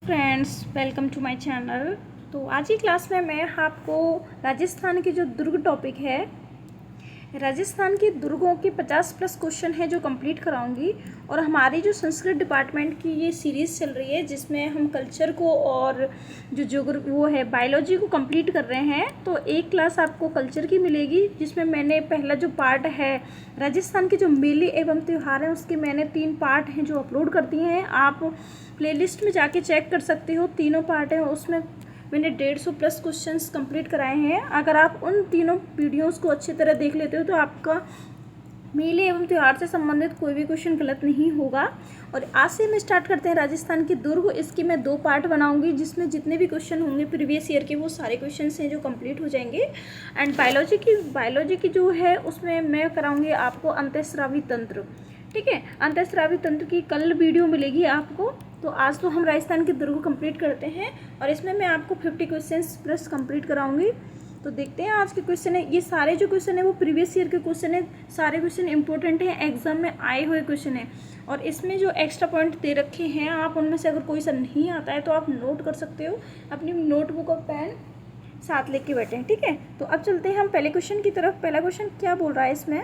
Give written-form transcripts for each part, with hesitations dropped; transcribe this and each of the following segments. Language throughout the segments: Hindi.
Friends, welcome to my channel. तो आज की क्लास में मैं आपको राजस्थान के जो दुर्ग टॉपिक है, राजस्थान के दुर्गों के 50 प्लस क्वेश्चन है जो कंप्लीट कराऊंगी। और हमारी जो संस्कृत डिपार्टमेंट की ये सीरीज़ चल रही है जिसमें हम कल्चर को और जो वो है बायोलॉजी को कंप्लीट कर रहे हैं। तो एक क्लास आपको कल्चर की मिलेगी जिसमें मैंने पहला जो पार्ट है राजस्थान के जो मेले एवं त्यौहार हैं उसके मैंने 3 पार्ट हैं जो अपलोड कर दिए हैं। आप प्लेलिस्ट में जाके चेक कर सकते हो, तीनों पार्ट हैं उसमें मैंने 150 प्लस क्वेश्चंस कंप्लीट कराए हैं। अगर आप उन तीनों वीडियोस को अच्छी तरह देख लेते हो तो आपका मेले एवं त्यौहार से संबंधित कोई भी क्वेश्चन गलत नहीं होगा। और आज से हम स्टार्ट करते हैं राजस्थान के दुर्ग। इसके मैं 2 पार्ट बनाऊंगी जिसमें जितने भी क्वेश्चन होंगे प्रीवियस ईयर के वो सारे क्वेश्चन हैं जो कंप्लीट हो जाएंगे। एंड बायोलॉजी की जो है उसमें मैं कराऊंगी आपको अंतःस्रावी तंत्र। ठीक है, अंतःस्रावी तंत्र की कल वीडियो मिलेगी आपको। तो आज तो हम राजस्थान के दुर्ग कंप्लीट करते हैं और इसमें मैं आपको 50 क्वेश्चन प्लस कंप्लीट कराऊंगी। तो देखते हैं आज के क्वेश्चन है। ये सारे जो क्वेश्चन है वो प्रीवियस ईयर के क्वेश्चन है, सारे क्वेश्चन इंपॉर्टेंट हैं, एग्जाम में आए हुए क्वेश्चन है। और इसमें जो एक्स्ट्रा पॉइंट दे रखे हैं आप उनमें से अगर कोई सा नहीं आता है तो आप नोट कर सकते हो, अपनी नोटबुक और पेन साथ लेके बैठे। ठीक है, तो अब चलते हैं हम पहले क्वेश्चन की तरफ। पहला क्वेश्चन क्या बोल रहा है, इसमें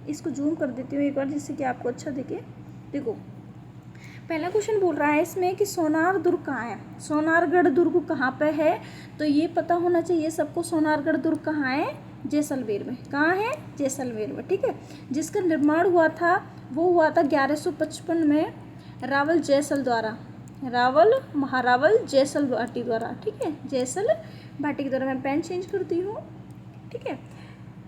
इसको जूम कर देती हूँ एक बार जिससे कि आपको अच्छा दिखे। देखो पहला क्वेश्चन बोल रहा है इसमें कि सोनार दुर्ग कहाँ है। सोनारगढ़ दुर्ग कहाँ पे है, तो ये पता होना चाहिए सबको। सोनारगढ़ दुर्ग कहाँ है, जैसलमेर में। कहाँ है, जैसलमेर में। ठीक है, जिसका निर्माण हुआ था वो हुआ था 1155 में रावल जैसल द्वारा, महारावल जैसल भाटी द्वारा। ठीक है, जैसल भाटी के द्वारा। मैं पेन चेंज करती हूँ। ठीक है,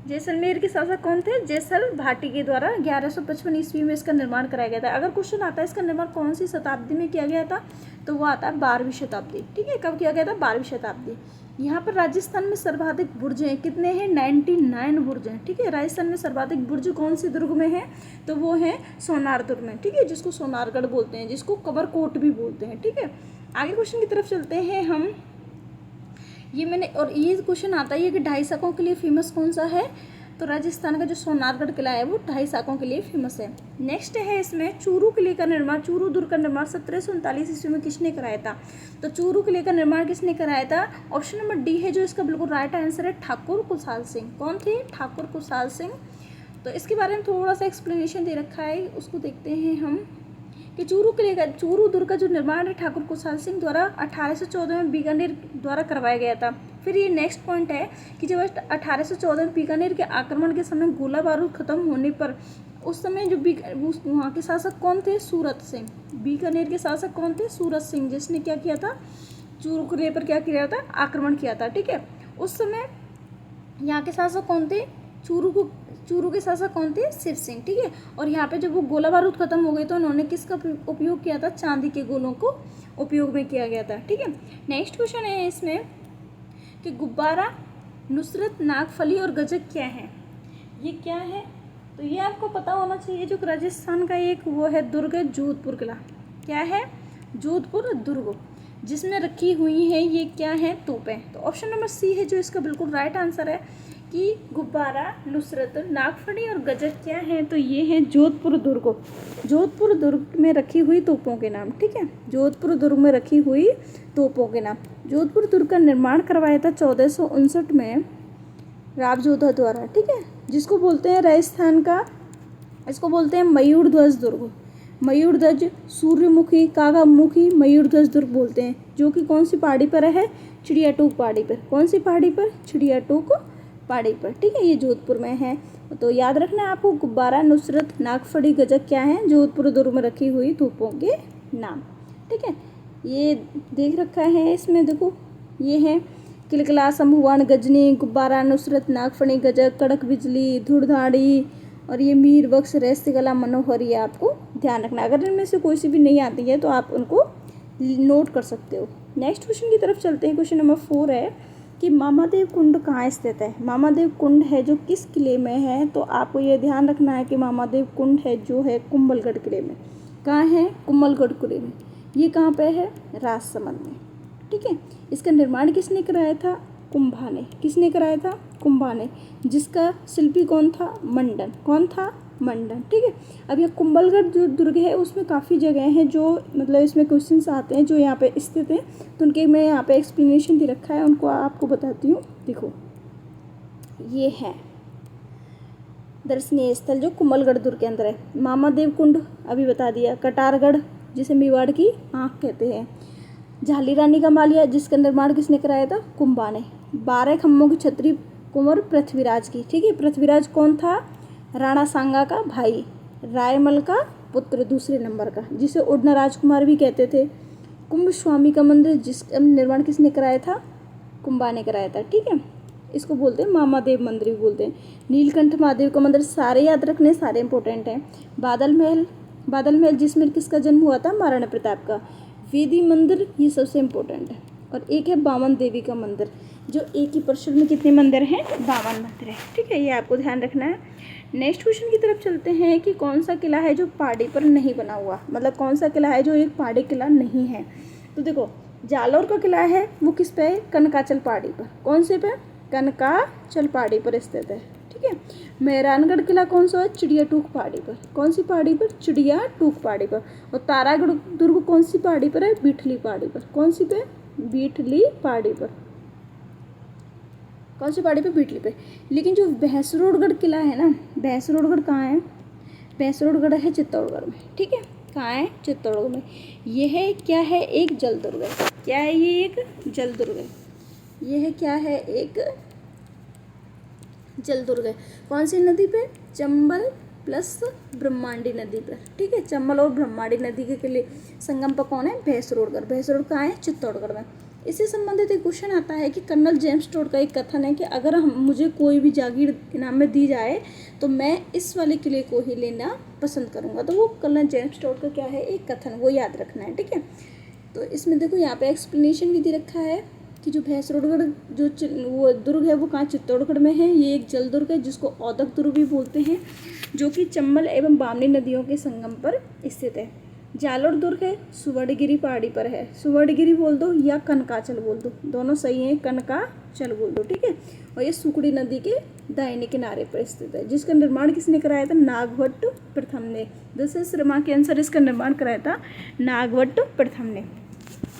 जैसलमेर के शासक कौन थे, जैसल भाटी के द्वारा 1155 ईस्वी में इसका निर्माण कराया गया था। अगर क्वेश्चन आता है इसका निर्माण कौन सी शताब्दी में किया गया था, तो वो आता है 12वीं शताब्दी। ठीक है, कब किया गया था, 12वीं शताब्दी। यहाँ पर राजस्थान में सर्वाधिक बुर्ज हैं, कितने हैं, 99 बुर्ज हैं। ठीक है, राजस्थान में सर्वाधिक बुर्ज कौन सी दुर्ग में है, तो वो है सोनार दुर्ग में। ठीक है, जिसको सोनारगढ़ बोलते हैं, जिसको कवरकोट भी बोलते हैं। ठीक है, आगे क्वेश्चन की तरफ चलते हैं हम। ये क्वेश्चन आता है कि 2.5 शाकों के लिए फेमस कौन सा है, तो राजस्थान का जो सोनारगढ़ किला है वो 2.5 शाकों के लिए फेमस है। नेक्स्ट है इसमें चूरू किले का निर्माण, चूरू दुर्ग का निर्माण 1739 ईस्वी में किसने कराया था, तो चूरू किले का निर्माण किसने कराया था। ऑप्शन नंबर डी है जो इसका बिल्कुल राइट आंसर है, ठाकुर कुशाल सिंह। कौन थे, ठाकुर कुशाल सिंह। तो इसके बारे में थोड़ा सा एक्सप्लेनेशन दे रखा है, उसको देखते हैं हम कि चूरू दुर्ग का जो निर्माण है ठाकुर कुशाल सिंह द्वारा 1814 में बीकानेर द्वारा करवाया गया था। फिर ये नेक्स्ट पॉइंट है कि जब 1814 में बीकानेर के आक्रमण के समय गोला बारूद खत्म होने पर उस समय जो वहाँ के शासक कौन थे, सूरत सिंह। बीकानेर के शासक कौन थे, सूरत सिंह, जिसने क्या किया था, चूरू किले पर क्या किया था, आक्रमण किया था। ठीक है, उस समय यहाँ के शासक कौन थे, चूरू के शासक कौन थे, शिव सिंह। ठीक है, और यहाँ पे जब वो गोला बारूद खत्म हो गए तो उन्होंने किसका उपयोग किया था, चांदी के गोलों को उपयोग में किया गया था। ठीक है, नेक्स्ट क्वेश्चन है इसमें कि गुब्बारा, नुसरत, नागफली और गजक क्या है, ये क्या है, तो ये आपको पता होना चाहिए। जो राजस्थान का एक वो है दुर्ग है, जोधपुर किला। क्या है, जोधपुर दुर्ग, जिसमें रखी हुई है ये क्या है, तोपें। तो ऑप्शन नंबर सी है जो इसका बिल्कुल राइट आंसर है कि गुब्बारा, नुसरत, नागफड़ी और गजक क्या है, तो ये है जोधपुर दुर्ग। जोधपुर दुर्ग में रखी हुई तोपों के नाम। ठीक है, जोधपुर दुर्ग में रखी हुई तोपों के नाम। जोधपुर दुर्ग का निर्माण करवाया था 1459 में रावजोधा द्वारा। ठीक है, जिसको बोलते हैं राजस्थान का, इसको बोलते हैं मयूर ध्वज दुर्ग। मयूर ध्वज, सूर्यमुखी, कागामुखी, मयूर ध्वज दुर्ग बोलते हैं, जो कि कौन सी पहाड़ी पर है, चिड़ियाटोक पहाड़ी पर। कौन सी पहाड़ी पर, चिड़ियाटोक पहाड़ी पर। ठीक है, ये जोधपुर में है। तो याद रखना है आपको, गुब्बारा, नुसरत, नागफड़ी, गजक क्या है, जोधपुर दुर्ग में रखी हुई तोपों के नाम। ठीक है, ये देख रखा है इसमें, देखो ये है किलकिला, शंभुवन, गजनी, गुब्बारा, नुसरत, नागफड़ी, गजक, कड़क बिजली, धुड़धाड़ी और ये मीर बख्श, रहस्य कला, मनोहर, ये आपको ध्यान रखना। अगर इनमें से कोई सी भी नहीं आती है तो आप उनको नोट कर सकते हो। नेक्स्ट क्वेश्चन की तरफ चलते हैं। क्वेश्चन नंबर 4 है कि मामादेव कुंड कहाँ स्थित है। मामादेव कुंड है जो किस किले में है, तो आपको ये ध्यान रखना है कि मामादेव कुंड है जो है कुंभलगढ़ किले में। कहाँ है, कुंभलगढ़ किले में। ये कहाँ पे है, राजसमंद में। ठीक है, इसका निर्माण किसने कराया था, कुंभा ने। किसने कराया था, कुंभा ने, जिसका शिल्पी कौन था, मंडन। कौन था, मंडन। ठीक है, अब यह कुंभलगढ़ जो दुर्ग है उसमें काफ़ी जगह हैं जो मतलब इसमें क्वेश्चंस आते हैं जो यहाँ पे स्थित हैं, तो उनके मैं यहाँ पे एक्सप्लेनेशन दे रखा है, उनको आपको बताती हूँ। देखो ये है दर्शनीय स्थल जो कुंभलगढ़ दुर्ग के अंदर है। मामादेव कुंड अभी बता दिया, कटारगढ़ जिसे मेवाड़ की आँख कहते हैं, झाली रानी का मालिया जिसका निर्माण किसने कराया था, कुंभा ने। 12 खम्भों की छतरी कुंवर पृथ्वीराज की। ठीक है, पृथ्वीराज कौन था, राणा सांगा का भाई, रायमल का पुत्र दूसरे नंबर का, जिसे उड़ना राजकुमार भी कहते थे। कुंभ स्वामी का मंदिर जिसका निर्माण किसने कराया था, कुंभा ने कराया था। ठीक है, इसको बोलते हैं मामादेव मंदिर भी बोलते हैं। नीलकंठ महादेव का मंदिर, सारे याद रखने, सारे इंपॉर्टेंट हैं। बादल महल जिसमें किसका जन्म हुआ था, महाराणा प्रताप का। वेदी मंदिर ये सबसे इम्पोर्टेंट है। और एक है बावन देवी का मंदिर, जो एक ही परिसर में कितने मंदिर हैं, 52 मंदिर है। ठीक है, ये आपको ध्यान रखना है। नेक्स्ट क्वेश्चन की तरफ चलते हैं कि कौन सा किला है जो पहाड़ी पर नहीं बना हुआ, मतलब कौन सा किला है जो एक पहाड़ी किला नहीं है। तो देखो जालौर का किला है वो किस पे है, कनकाचल पहाड़ी पर। कौन से पे, कनकाचल पहाड़ी पर स्थित है। ठीक है, मेहरानगढ़ किला कौन सा है, चिड़िया टूक पहाड़ी पर। कौन सी पहाड़ी पर, चिड़िया टूक पहाड़ी पर। और तारागढ़ दुर्ग कौन सी पहाड़ी पर है, बीठली पहाड़ी पर। कौन सी पे, बीठली पहाड़ी पर। कौन सी पहाड़ी पे, बीठली पे। लेकिन जो भैंसरोडगढ़ किला है ना, भैंसरोडगढ़ कहाँ है, भैंसरोडगढ़ है चित्तौड़गढ़ में। ठीक है, कहाँ है, चित्तौड़गढ़ में। यह है क्या है, एक जल दुर्ग है। क्या है ये, एक जल दुर्ग है। यह है क्या है, एक जल दुर्ग है। कौन सी नदी पे, चंबल प्लस ब्रह्मांडी नदी पर। ठीक है, चंबल और ब्रह्मांडी नदी के लिए संगम पर कौन है, भैंसरोडगढ़। भैंसरोड कहाँ है, चित्तौड़गढ़ में। इससे संबंधित एक क्वेश्चन आता है कि कर्नल जेम्स टोड का एक कथन है कि अगर मुझे कोई भी जागीर इनाम में दी जाए तो मैं इस वाले किले को ही लेना पसंद करूंगा। तो वो कर्नल जेम्स टोड का क्या है, एक कथन, वो याद रखना है। ठीक है, तो इसमें देखो यहाँ पे एक्सप्लेनेशन भी दे रखा है कि जो भैंसरोडगढ़ जो वो दुर्ग है वो कहाँ, चित्तौड़गढ़ में है। ये एक जल दुर्ग है जिसको औदक दुर्ग भी बोलते हैं, जो कि चंबल एवं बामनी नदियों के संगम पर स्थित है। जालोर दुर्ग है, सुवर्णगिरी पहाड़ी पर है। सुवर्णगिरी बोल दो या कनकाचल बोल दो, दोनों सही हैं, कनकाचल बोल दो। ठीक है, और ये सुकड़ी नदी के दाहिने किनारे पर स्थित है, जिसका निर्माण किसने कराया था, नागभट्ट प्रथम ने। दसवें माह के अनुसार इसका निर्माण कराया था नागभट्ट प्रथम ने।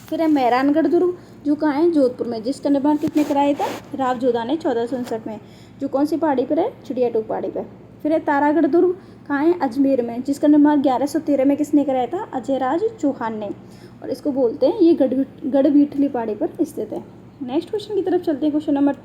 फिर है मेहरानगढ़ दुर्ग जो कहाँ है, जोधपुर में, जिसका निर्माण किसने कराया था, राव जोधा ने 1459 में, जो कौन सी पहाड़ी पर है, चिड़िया टूक पहाड़ी पर। फिर है तारागढ़ दुर्ग कहाँ है, अजमेर में, जिसका निर्माण 1113 में किसने कराया था, अजयराज चौहान ने। और इसको बोलते हैं ये गढ़बीठली पहाड़ी पर स्थित है। नेक्स्ट क्वेश्चन की तरफ चलते हैं। क्वेश्चन नंबर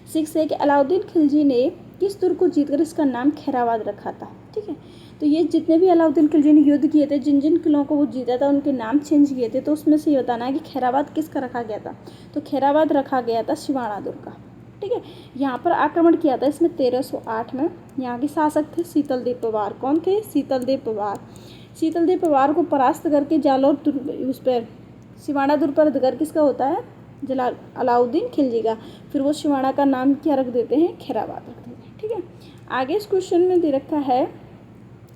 6 है कि अलाउद्दीन खिलजी ने किस दुर्ग को जीतकर इसका नाम खैराबाद रखा था। ठीक है, तो ये जितने भी अलाउद्दीन खिलजी ने युद्ध किए थे, जिन जिन किलों को वो जीता था उनके नाम चेंज किए थे, तो उसमें से ये बताना है कि खैराबाद किसका रखा गया था। तो खैराबाद रखा गया था शिवाणा दुर्ग का। ठीक है, यहाँ पर आक्रमण किया था इसमें 1308 में। यहाँ के शासक थे शीतलदेव पवार। कौन थे, शीतलदेव पवार। शीतलदेव पवार को परास्त करके जालौर दुर्ग उस पर शिवाणा दुर्ग पर अधिकार किसका होता है, अलाउद्दीन खिलजी का। फिर वो शिवाणा का नाम क्या रख देते हैं, खैराबाद रख देते हैं। ठीक है, आगे इस क्वेश्चन में दे रखा है,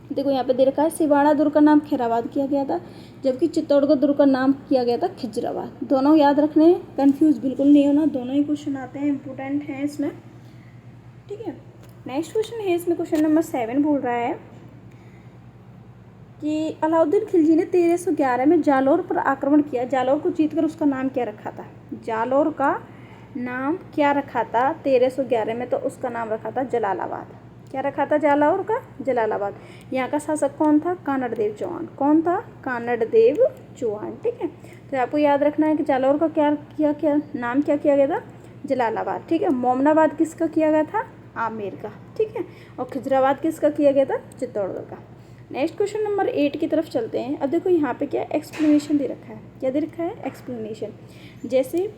देखो यहाँ पे दे रखा है शिवाणा दुर्ग का नाम खैराबाद किया गया था, जबकि चित्तौड़गढ़ दुर्ग का नाम किया गया था खिजराबाद। दोनों याद रखने हैं, कंफ्यूज बिल्कुल नहीं होना, दोनों ही क्वेश्चन आते हैं, इंपॉर्टेंट हैं इसमें। ठीक है, नेक्स्ट क्वेश्चन है इसमें, क्वेश्चन नंबर 7 बोल रहा है कि अलाउद्दीन खिलजी ने 1311 में जालौर पर आक्रमण किया। जालौर को जीतकर उसका नाम क्या रखा था, जालौर का नाम क्या रखा था 1311 में, तो उसका नाम रखा था जलालाबाद। क्या रखा था, जालौर का जलालाबाद। यहाँ का शासक कौन था, कानड़देव चौहान। कौन था, कानड़देव चौहान। ठीक है, तो आपको याद रखना है कि जालौर का क्या नाम क्या किया गया था, जलालाबाद। ठीक है, मोमनाबाद किसका किया गया था, आमेर का। ठीक है, और खिजराबाद किसका किया गया था, चित्तौड़गढ़ का। नेक्स्ट क्वेश्चन नंबर 8 की तरफ चलते हैं। अब देखो यहाँ पे क्या एक्सप्लेनेशन दे रखा है, क्या दे रखा है, एक्सप्लेनेशन। जैसे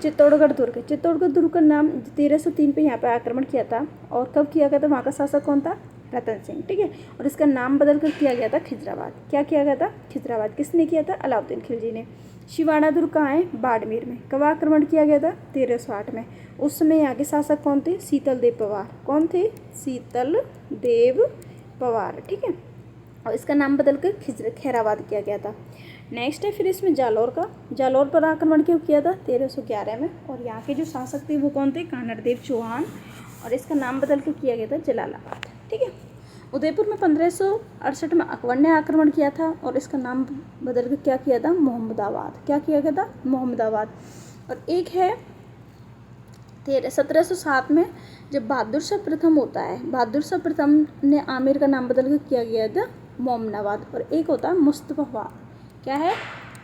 चित्तौड़गढ़ दुर्ग, चित्तौड़गढ़ दुर्ग का नाम 1303 पे यहाँ पे आक्रमण किया था, और कब किया गया था, वहाँ का शासक कौन था, रतन सिंह। ठीक है, और इसका नाम बदल कर किया गया था खिजराबाद। क्या किया गया था, खिजराबाद। किसने किया था, अलाउद्दीन खिलजी ने। शिवाणा दुर्ग कहाँ है, बाड़मेर में। कब आक्रमण किया गया था, 1308 में। उस समय यहाँ के शासक कौन थे, शीतलदेव पवार। कौन थे, शीतलदेव पवार। ठीक है, और इसका नाम बदल कर खैराबाद किया गया था। नेक्स्ट है फिर इसमें जालौर का, जालौर पर आक्रमण क्यों किया था, 1311 में, और यहाँ के जो शासक थे वो कौन थे, कानड़देव चौहान, और इसका नाम बदल के किया गया था जलालाबाद। ठीक है, उदयपुर में 1568 में अकबर ने आक्रमण किया था और इसका नाम बदल कर क्या किया था, मोहम्मदाबाद। क्या किया गया था, मोहम्मदाबाद। और एक है 1707 में जब बहादुर शाह प्रथम होता है, बहादुर शाह प्रथम ने आमेर का नाम बदल कर किया गया था मोमनाबाद। और एक होता है मुस्तफ़ाबाद। क्या है,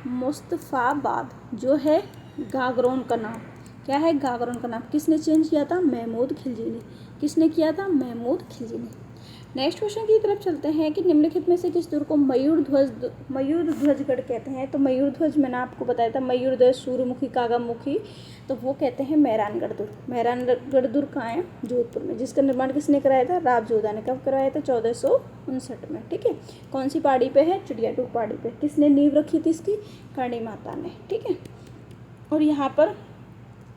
मुस्तफ़ाबाद, जो है गागरोन का नाम। क्या है, गागरोन का नाम किसने चेंज किया था, महमूद खिलजी ने। किसने किया था, महमूद खिलजी ने। नेक्स्ट क्वेश्चन की तरफ चलते हैं कि निम्नलिखित में से किस दुर्ग को मयूर ध्वजगढ़ कहते हैं। तो मयूर ध्वज मैंने आपको बताया था, मयूर ध्वज, सूर्यमुखी, कागामुखी, तो वो कहते हैं मेहरानगढ़ दुर्ग। मेहरानगढ़ दुर्ग कहाँ है, जोधपुर में, जिसका निर्माण किसने कराया था, राव जोधा ने। कब करवाया था, 1459 में। ठीक है, कौन सी पहाड़ी पे है, चिड़ियाटूर पहाड़ी पे। किसने नींव रखी थी इसकी, करणी माता ने। ठीक है, और यहाँ पर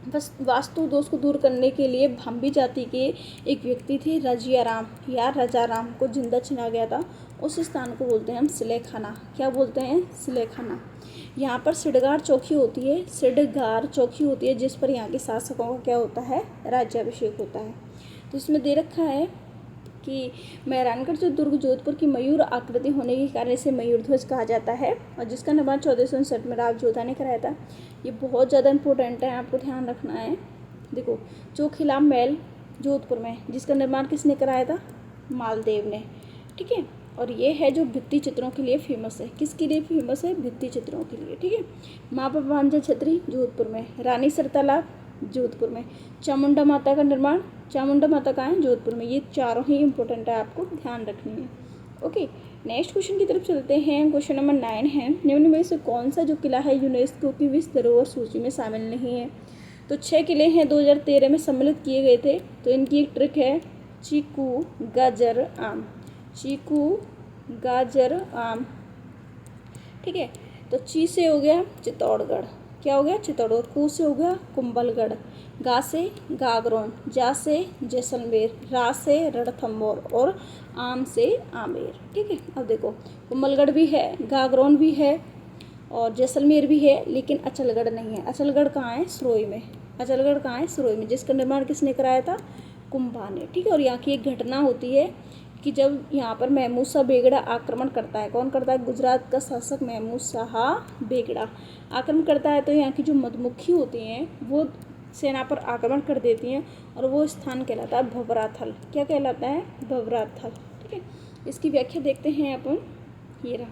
बस वास्तु दोष को दूर करने के लिए भांबी जाति के एक व्यक्ति थे रजियाराम या राजाराम को जिंदा छिना गया था। उस स्थान को बोलते हैं हम सिलेखाना। क्या बोलते हैं, सिलेखाना। यहाँ पर सिडगार चौकी होती है, सिडगार चौकी होती है जिस पर यहाँ के शासकों का क्या होता है, राज्याभिषेक होता है। तो इसमें दे रखा है कि मेहरानगढ़ जो दुर्ग जोधपुर की मयूर आकृति होने के कारण इसे मयूर ध्वज कहा जाता है और जिसका निर्माण 1459 में राव जोधा ने कराया था। ये बहुत ज़्यादा इंपॉर्टेंट है, आपको ध्यान रखना है। देखो, चोखिला महल जोधपुर में, जिसका निर्माण किसने कराया था, मालदेव ने। ठीक है, और ये है जो भित्ति चित्रों के लिए फेमस है। किसके लिए फेमस है, भित्ति चित्रों के लिए। ठीक है, माँ भांजा छत्री जोधपुर में, रानी सरतालाब जोधपुर में, चामुंडा माता का निर्माण, चामुंडा माता कहाँ है, जोधपुर में। ये चारों ही इंपॉर्टेंट है, आपको ध्यान रखनी है। ओके, नेक्स्ट क्वेश्चन की तरफ चलते हैं। क्वेश्चन नंबर 9 है, निम्न में से कौन सा जो किला है यूनेस्को की विश्व धरोहर सूची में शामिल नहीं है। तो 6 किले हैं, 2013 में सम्मिलित किए गए थे। तो इनकी एक ट्रिक है, चीकू, गाजर, आम। चीकू, गाजर, आम। ठीक है, तो ची से हो गया चित्तौड़गढ़। क्या हो गया, चित्तौड़गढ़। कू से हो गया कुंभलगढ़, गा से गागरोन, जा से जैसलमेर, रा से रणथंभौर और आम से आमेर। ठीक है, अब देखो, कुंभलगढ़ भी है, गागरोन भी है और जैसलमेर भी है, लेकिन अचलगढ़ नहीं है। अचलगढ़ कहाँ है, सिरोही में। अचलगढ़ कहाँ है, सिरोही में, जिसका निर्माण किसने कराया था, कुंभा ने। ठीक है, और यहाँ की एक घटना होती है कि जब यहाँ पर महमूद शाह बेगड़ा आक्रमण करता है। कौन करता है, गुजरात का शासक महमूद शाह बेगड़ा आक्रमण करता है। तो यहाँ की जो मधुमक्खी होती हैं वो सेना पर आक्रमण कर देती हैं और वो स्थान कहलाता है भवराथल। क्या कहलाता है, भवराथल। ठीक है, इसकी व्याख्या देखते हैं अपन। ये रहा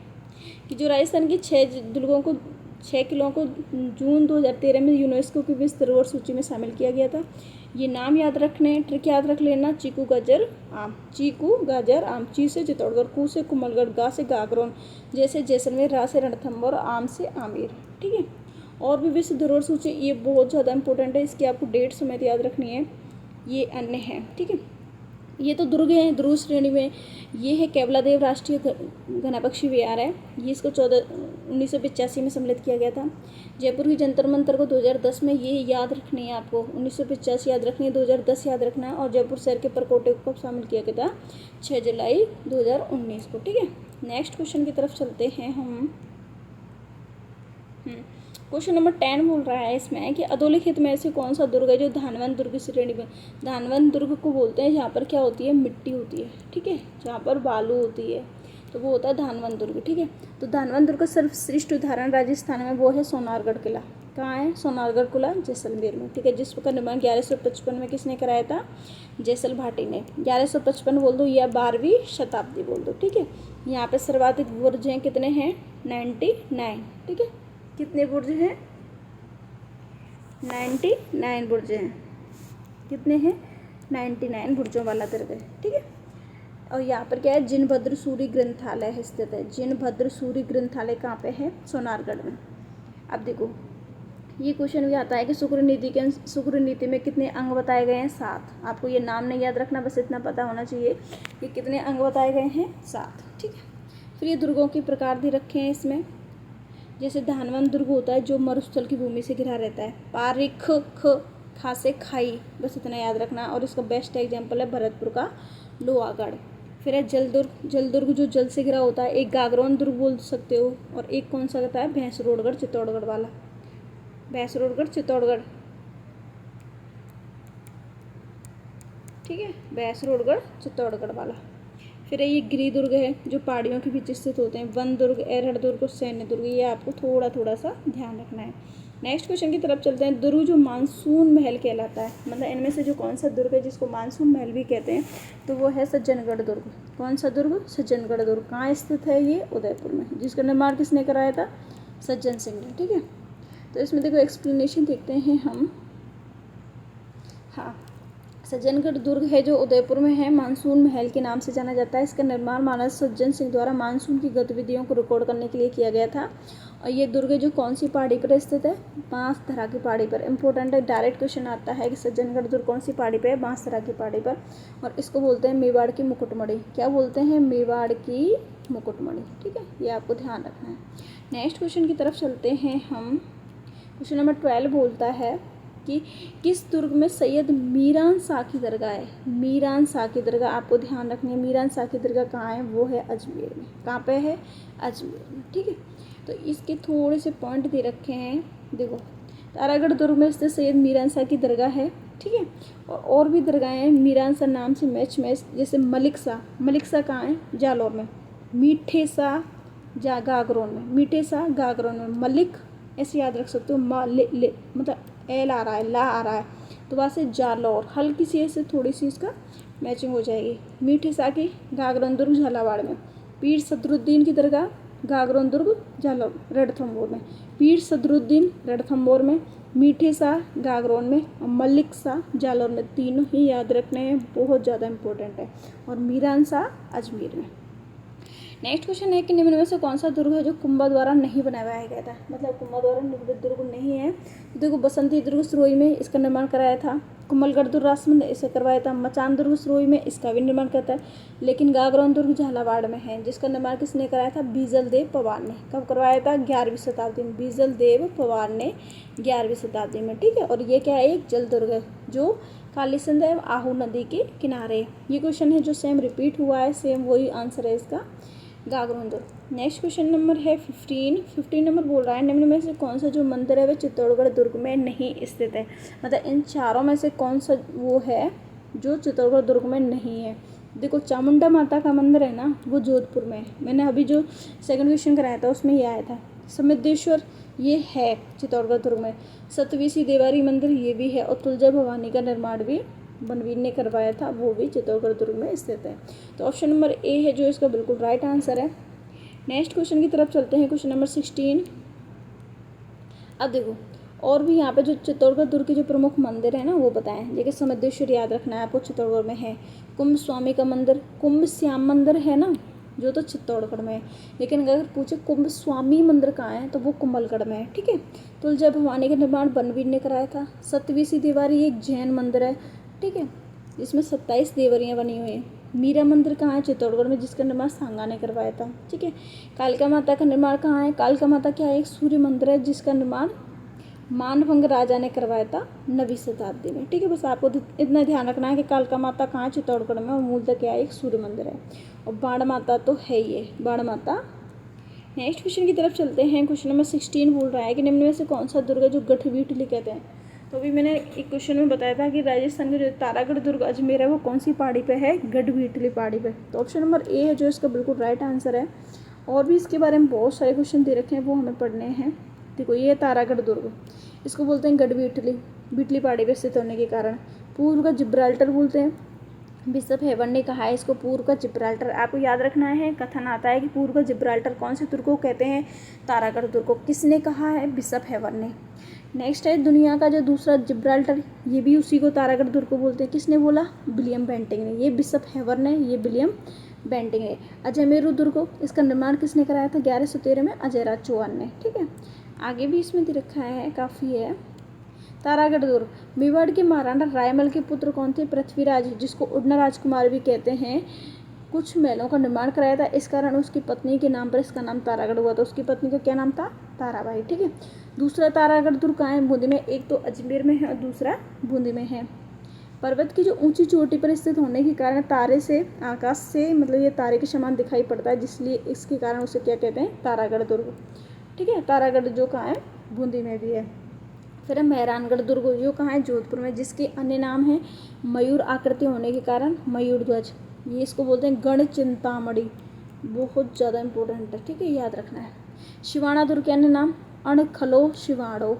कि जो राजस्थान की 6 किलों को जून 2013 में यूनेस्को की विश्व धरोहर सूची में शामिल किया गया था। ये नाम याद रखने, ट्रिक याद रख लेना, चीकू, गाजर, आम। चीकू, गाजर, आम। ची से चित्तौड़गढ़, कू से कुंभलगढ़, गा से गागरोन, जैसे जैसलमेर, रा से रणथंभौर, आम से आमेर। ठीक है, और भी विश्व धरोहर सूची, ये बहुत ज़्यादा इंपॉर्टेंट है, इसकी आपको डेट समेत याद रखनी है। ये अन्य है। ठीक है, ये तो दुर्ग हैं, दुर्ग श्रेणी में ये है केवलादेव राष्ट्रीय घनापक्षी विहार है। ये इसको 1985 में सम्मिलित किया गया था। जयपुर की जंतर मंतर को 2010 में, ये याद रखनी है आपको, 1985 याद रखनी है, 2010 याद रखना है। और जयपुर शहर के परकोटे को कब शामिल किया गया था, 6 जुलाई 2019 को। ठीक है, नेक्स्ट क्वेश्चन की तरफ चलते हैं हम। क्वेश्चन नंबर 10 बोल रहा है इसमें कि अधोलिखित में से कौन सा दुर्ग है जो धानवंत दुर्ग श्रेणी में। धानवंत दुर्ग को बोलते हैं जहाँ पर क्या होती है, मिट्टी होती है। ठीक है, जहाँ पर बालू होती है तो वो होता है धानवंत दुर्ग। ठीक है, तो धानवंत दुर्ग का सर्वश्रेष्ठ उदाहरण राजस्थान में वो है सोनारगढ़ किला। कहाँ है, सोनारगढ़ किला, जैसलमेर में। ठीक है, जिसका निर्माण 1155 में किसने कराया था, जैसल भाटी ने। 1155 बोल दो या 12वीं शताब्दी बोल दो। ठीक है, यहाँ पे सर्वाधिक बुर्ज हैं, कितने हैं, 99। ठीक है, कितने बुर्ज हैं, 99 बुर्ज हैं। कितने हैं, 99 बुर्जों वाला दुर्ग है। ठीक है, और यहाँ पर क्या है, जिनभद्र सूरी ग्रंथालय है स्थित है। जिनभद्र सूरी ग्रंथालय कहाँ पे है, सोनारगढ़ में। अब देखो, ये क्वेश्चन भी आता है कि शुक्र नीति में कितने अंग बताए गए हैं, 7। आपको ये नाम नहीं याद रखना, बस इतना पता होना चाहिए कि कितने अंग बताए गए हैं, 7। ठीक है, फिर ये दुर्गों के प्रकार भी रखे हैं इसमें। जैसे धानवंत दुर्ग होता है जो मरुस्थल की भूमि से घिरा रहता है। पारिख, खा से खाई, बस इतना याद रखना। और इसका बेस्ट एग्जाम्पल है भरतपुर का लोहागढ़। फिर है जलदुर्ग जो जल से घिरा होता है। एक गागरोन दुर्ग बोल सकते हो, और एक कौन सा होता है, भैंसरोडगढ़ चित्तौड़गढ़ वाला। भैंसरोडगढ़ चित्तौड़गढ़। ठीक है, भैंसरोडगढ़ चित्तौड़गढ़ वाला। फिर ये गिरि दुर्ग है जो पहाड़ियों के बीच स्थित होते हैं, वन दुर्ग, एरहड दुर्ग और सैन्य दुर्ग, ये आपको थोड़ा थोड़ा सा ध्यान रखना है। नेक्स्ट क्वेश्चन की तरफ चलते हैं। दुर्ग जो मानसून महल कहलाता है, मतलब इनमें से जो कौन सा दुर्ग है जिसको मानसून महल भी कहते हैं, तो वो है सज्जनगढ़ दुर्ग। कौन सा दुर्ग? सज्जनगढ़ दुर्ग। कहाँ स्थित है ये? उदयपुर में। जिसका निर्माण किसने कराया था? सज्जन सिंह ने। ठीक है, तो इसमें देखो एक्सप्लेनेशन देखते हैं हम। हाँ, सज्जनगढ़ दुर्ग है जो उदयपुर में है, मानसून महल के नाम से जाना जाता है। इसका निर्माण महाराजा सज्जन सिंह द्वारा मानसून की गतिविधियों को रिकॉर्ड करने के लिए किया गया था। और ये दुर्ग जो कौन सी पहाड़ी पर स्थित है? बांसधरा की पहाड़ी पर। इंपॉर्टेंट है, डायरेक्ट क्वेश्चन आता है कि सज्जनगढ़ दुर्ग कौन सी पहाड़ी पर है? बांसधरा की पहाड़ी पर। और इसको बोलते हैं मेवाड़ की मुकुटमणि। क्या बोलते हैं? मेवाड़ की मुकुटमणि। ठीक है, ये आपको ध्यान रखना है। नेक्स्ट क्वेश्चन की तरफ चलते हैं हम। क्वेश्चन नंबर 12 बोलता है कि किस दुर्ग में सैयद मीरान शाह की दरगाह है? मीरान शाह की दरगाह आपको ध्यान रखनी है। मीरान शाह की दरगाह कहाँ है? वो है अजमेर में। कहाँ पे है? अजमेर में। ठीक है, तो इसके थोड़े से पॉइंट दे रखे हैं। देखो, तारागढ़ दुर्ग में स्थित सैयद मीरान शाह की दरगाह है। ठीक है, और भी दरगाहें हैं मीरान शाह नाम से मैच जैसे मलिक शाह। मलिक शाह कहाँ है? जालौर में। मीठे शाह गागरोन में। मीठे शाह गागरोन में। मलिक ऐसे याद रख सकते हो, ले मतलब एल आ रहा है, ला आ रहा है, तो वहाँ से जालौर, हल्की सी ऐसे थोड़ी सी इसका मैचिंग हो जाएगी। मीठे शाह की गागरोन दुर्ग झालावाड़ में। पीर सदरुद्दीन की दरगाह गागरोन दुर्ग जालौर रणथंभौर में। पीर सदरुद्दीन रणथंभौर में, मीठे शाह गागरोन में और मलिक शाह जालौर में। तीनों ही याद रखने हैं, बहुत ज़्यादा इंपॉर्टेंट है। और मीरान शाह अजमेर में। नेक्स्ट क्वेश्चन है कि निम्न में से कौन सा दुर्ग है जो कुंभा द्वारा नहीं बनवाया गया था? मतलब कुंभा द्वारा निर्मित दुर्ग नहीं है। देखो, बसंती दुर्ग सिरोही में इसका निर्माण कराया था। कुम्भलगढ़ दुर्ग राजसमंद ने इसे करवाया था। मचान दुर्ग सिरोही में इसका भी निर्माण करता है। लेकिन गागरोन दुर्ग झालावाड़ में है, जिसका निर्माण किसने कराया था? बीजल देव पवार ने। कब करवाया था? 11वीं शताब्दी में। बीजल देव पवार ने 11वीं शताब्दी में। ठीक है, और ये क्या है? एक जल दुर्ग है जो कालीसिंध एवं आहू नदी के किनारे। ये क्वेश्चन है जो सेम रिपीट हुआ है, सेम वही आंसर है इसका, गागरोन दुर्ग। नेक्स्ट क्वेश्चन नंबर है 15 नंबर बोल रहा है निम्न में से कौन सा जो मंदिर है वह चित्तौड़गढ़ दुर्ग में नहीं स्थित है? मतलब इन चारों में से कौन सा वो है जो चित्तौड़गढ़ दुर्ग में नहीं है? देखो, चामुंडा माता का मंदिर है ना, वो जोधपुर में है। मैंने अभी जो सेकंड क्वेश्चन कराया था उसमें ये आया था। समृद्धेश्वर ये है चित्तौड़गढ़ दुर्ग में। सतवीसी देवारी मंदिर ये भी है। और तुलजा भवानी का निर्माण भी बनवीर ने करवाया था, वो भी चित्तौड़गढ़ दुर्ग में स्थित है। तो ऑप्शन नंबर ए है जो इसका बिल्कुल राइट आंसर है। नेक्स्ट क्वेश्चन की तरफ चलते हैं, क्वेश्चन नंबर 16। अब देखो, और भी यहाँ पे जो चित्तौड़गढ़ दुर्ग के जो प्रमुख मंदिर है ना वो बताएं। देखिए, समृद्धेश्वर याद रखना है आपको, चित्तौड़गढ़ में है। कुंभ स्वामी का मंदिर, कुंभ श्याम मंदिर है ना जो, तो चित्तौड़गढ़ में है। लेकिन अगर पूछे कुंभ स्वामी मंदिर कहाँ है तो वो कुंभलगढ़ में है। ठीक है, तुलजा भवानी का निर्माण बनवीर ने कराया था। सतवीसी देवारी एक जैन मंदिर है। ठीक है, इसमें 27 देवरियाँ बनी हुई हैं। मीरा मंदिर कहाँ है? चित्तौड़गढ़ में, जिसका निर्माण सांगा ने करवाया था। ठीक है, कालका माता का निर्माण कहाँ है? कालका माता क्या है? एक सूर्य मंदिर है जिसका निर्माण मानभंग राजा ने करवाया था 9वीं शताब्दी में। ठीक है, बस आपको इतना ध्यान रखना है कि कालका माता कहाँ है? चित्तौड़गढ़ में। और मूलतः क्या है? एक सूर्य मंदिर है। और बाण माता तो है ही है, बाण माता। नेक्स्ट क्वेश्चन की तरफ चलते हैं। क्वेश्चन नंबर 16 बोल रहा है कि निम्न में से कौन सा दुर्ग है जो गढ़वीटली कहते हैं? तो अभी मैंने एक क्वेश्चन में बताया था कि राजस्थान में जो तारागढ़ दुर्ग अजमेर है वो कौन सी पहाड़ी पे है? गढ़वीटली पहाड़ी पे। तो ऑप्शन नंबर ए है जो इसका बिल्कुल राइट आंसर है। और भी इसके बारे में बहुत सारे क्वेश्चन दे रखे हैं, वो हमें पढ़ने हैं। देखो, ये है तारागढ़ दुर्ग, इसको बोलते हैं गढ़वीटली, बीटली पहाड़ी पर स्थित होने के कारण। पूर्व का जिब्राल्टर बोलते हैं। बिशप हेवन ने कहा है इसको पूर्व का जिब्राल्टर। आपको याद रखना है, कथन आता है कि पूर्व का जिब्राल्टर कौन से दुर्ग को कहते हैं? तारागढ़ दुर्ग को। किसने कहा है? बिशप हेवन ने। नेक्स्ट है दुनिया का जो दूसरा जिब्राल्टर, ये भी उसी को तारागढ़ दुर्ग को बोलते हैं। किसने बोला? विलियम बेंटिंक ने। ये बिशप हेवन ने, ये विलियम बेंटिंक ने। अजमेरू दुर्ग, इसका निर्माण किसने कराया था? 1113 में अजयराज चौहान ने। ठीक है, आगे भी इसमें दे रखा है, काफ़ी है। तारागढ़ दुर्ग, मेवाड़ के महाराणा रायमल के पुत्र कौन थे? पृथ्वीराज, जिसको उड़ना राजकुमार भी कहते हैं। कुछ महलों का निर्माण कराया था, इस कारण उसकी पत्नी के नाम पर इसका नाम तारागढ़ हुआ था। उसकी पत्नी का क्या नाम था? ताराबाई। ठीक है, दूसरा तारागढ़ दुर्ग कहाँ है? बूंदी में। एक तो अजमेर में है और दूसरा बूंदी में है। पर्वत की जो ऊंची चोटी पर स्थित होने के कारण तारे से, आकाश से, मतलब ये तारे के समान दिखाई पड़ता है, जिसलिए इसके कारण उसे क्या कहते हैं? तारागढ़ दुर्ग। ठीक है, तारागढ़ जो कहाँ है? बूंदी में भी है। फिर है मेहरानगढ़ दुर्ग, जो कहाँ है? जोधपुर में, जिसके अन्य नाम है मयूर आकृति होने के कारण मयूर ध्वज। ये इसको बोलते हैं गण चिंतामणि, बहुत ज़्यादा इम्पोर्टेंट है, ठीक है, याद रखना है। शिवाणा दुर्ग के अन्य नाम अणखलो शिवाणो,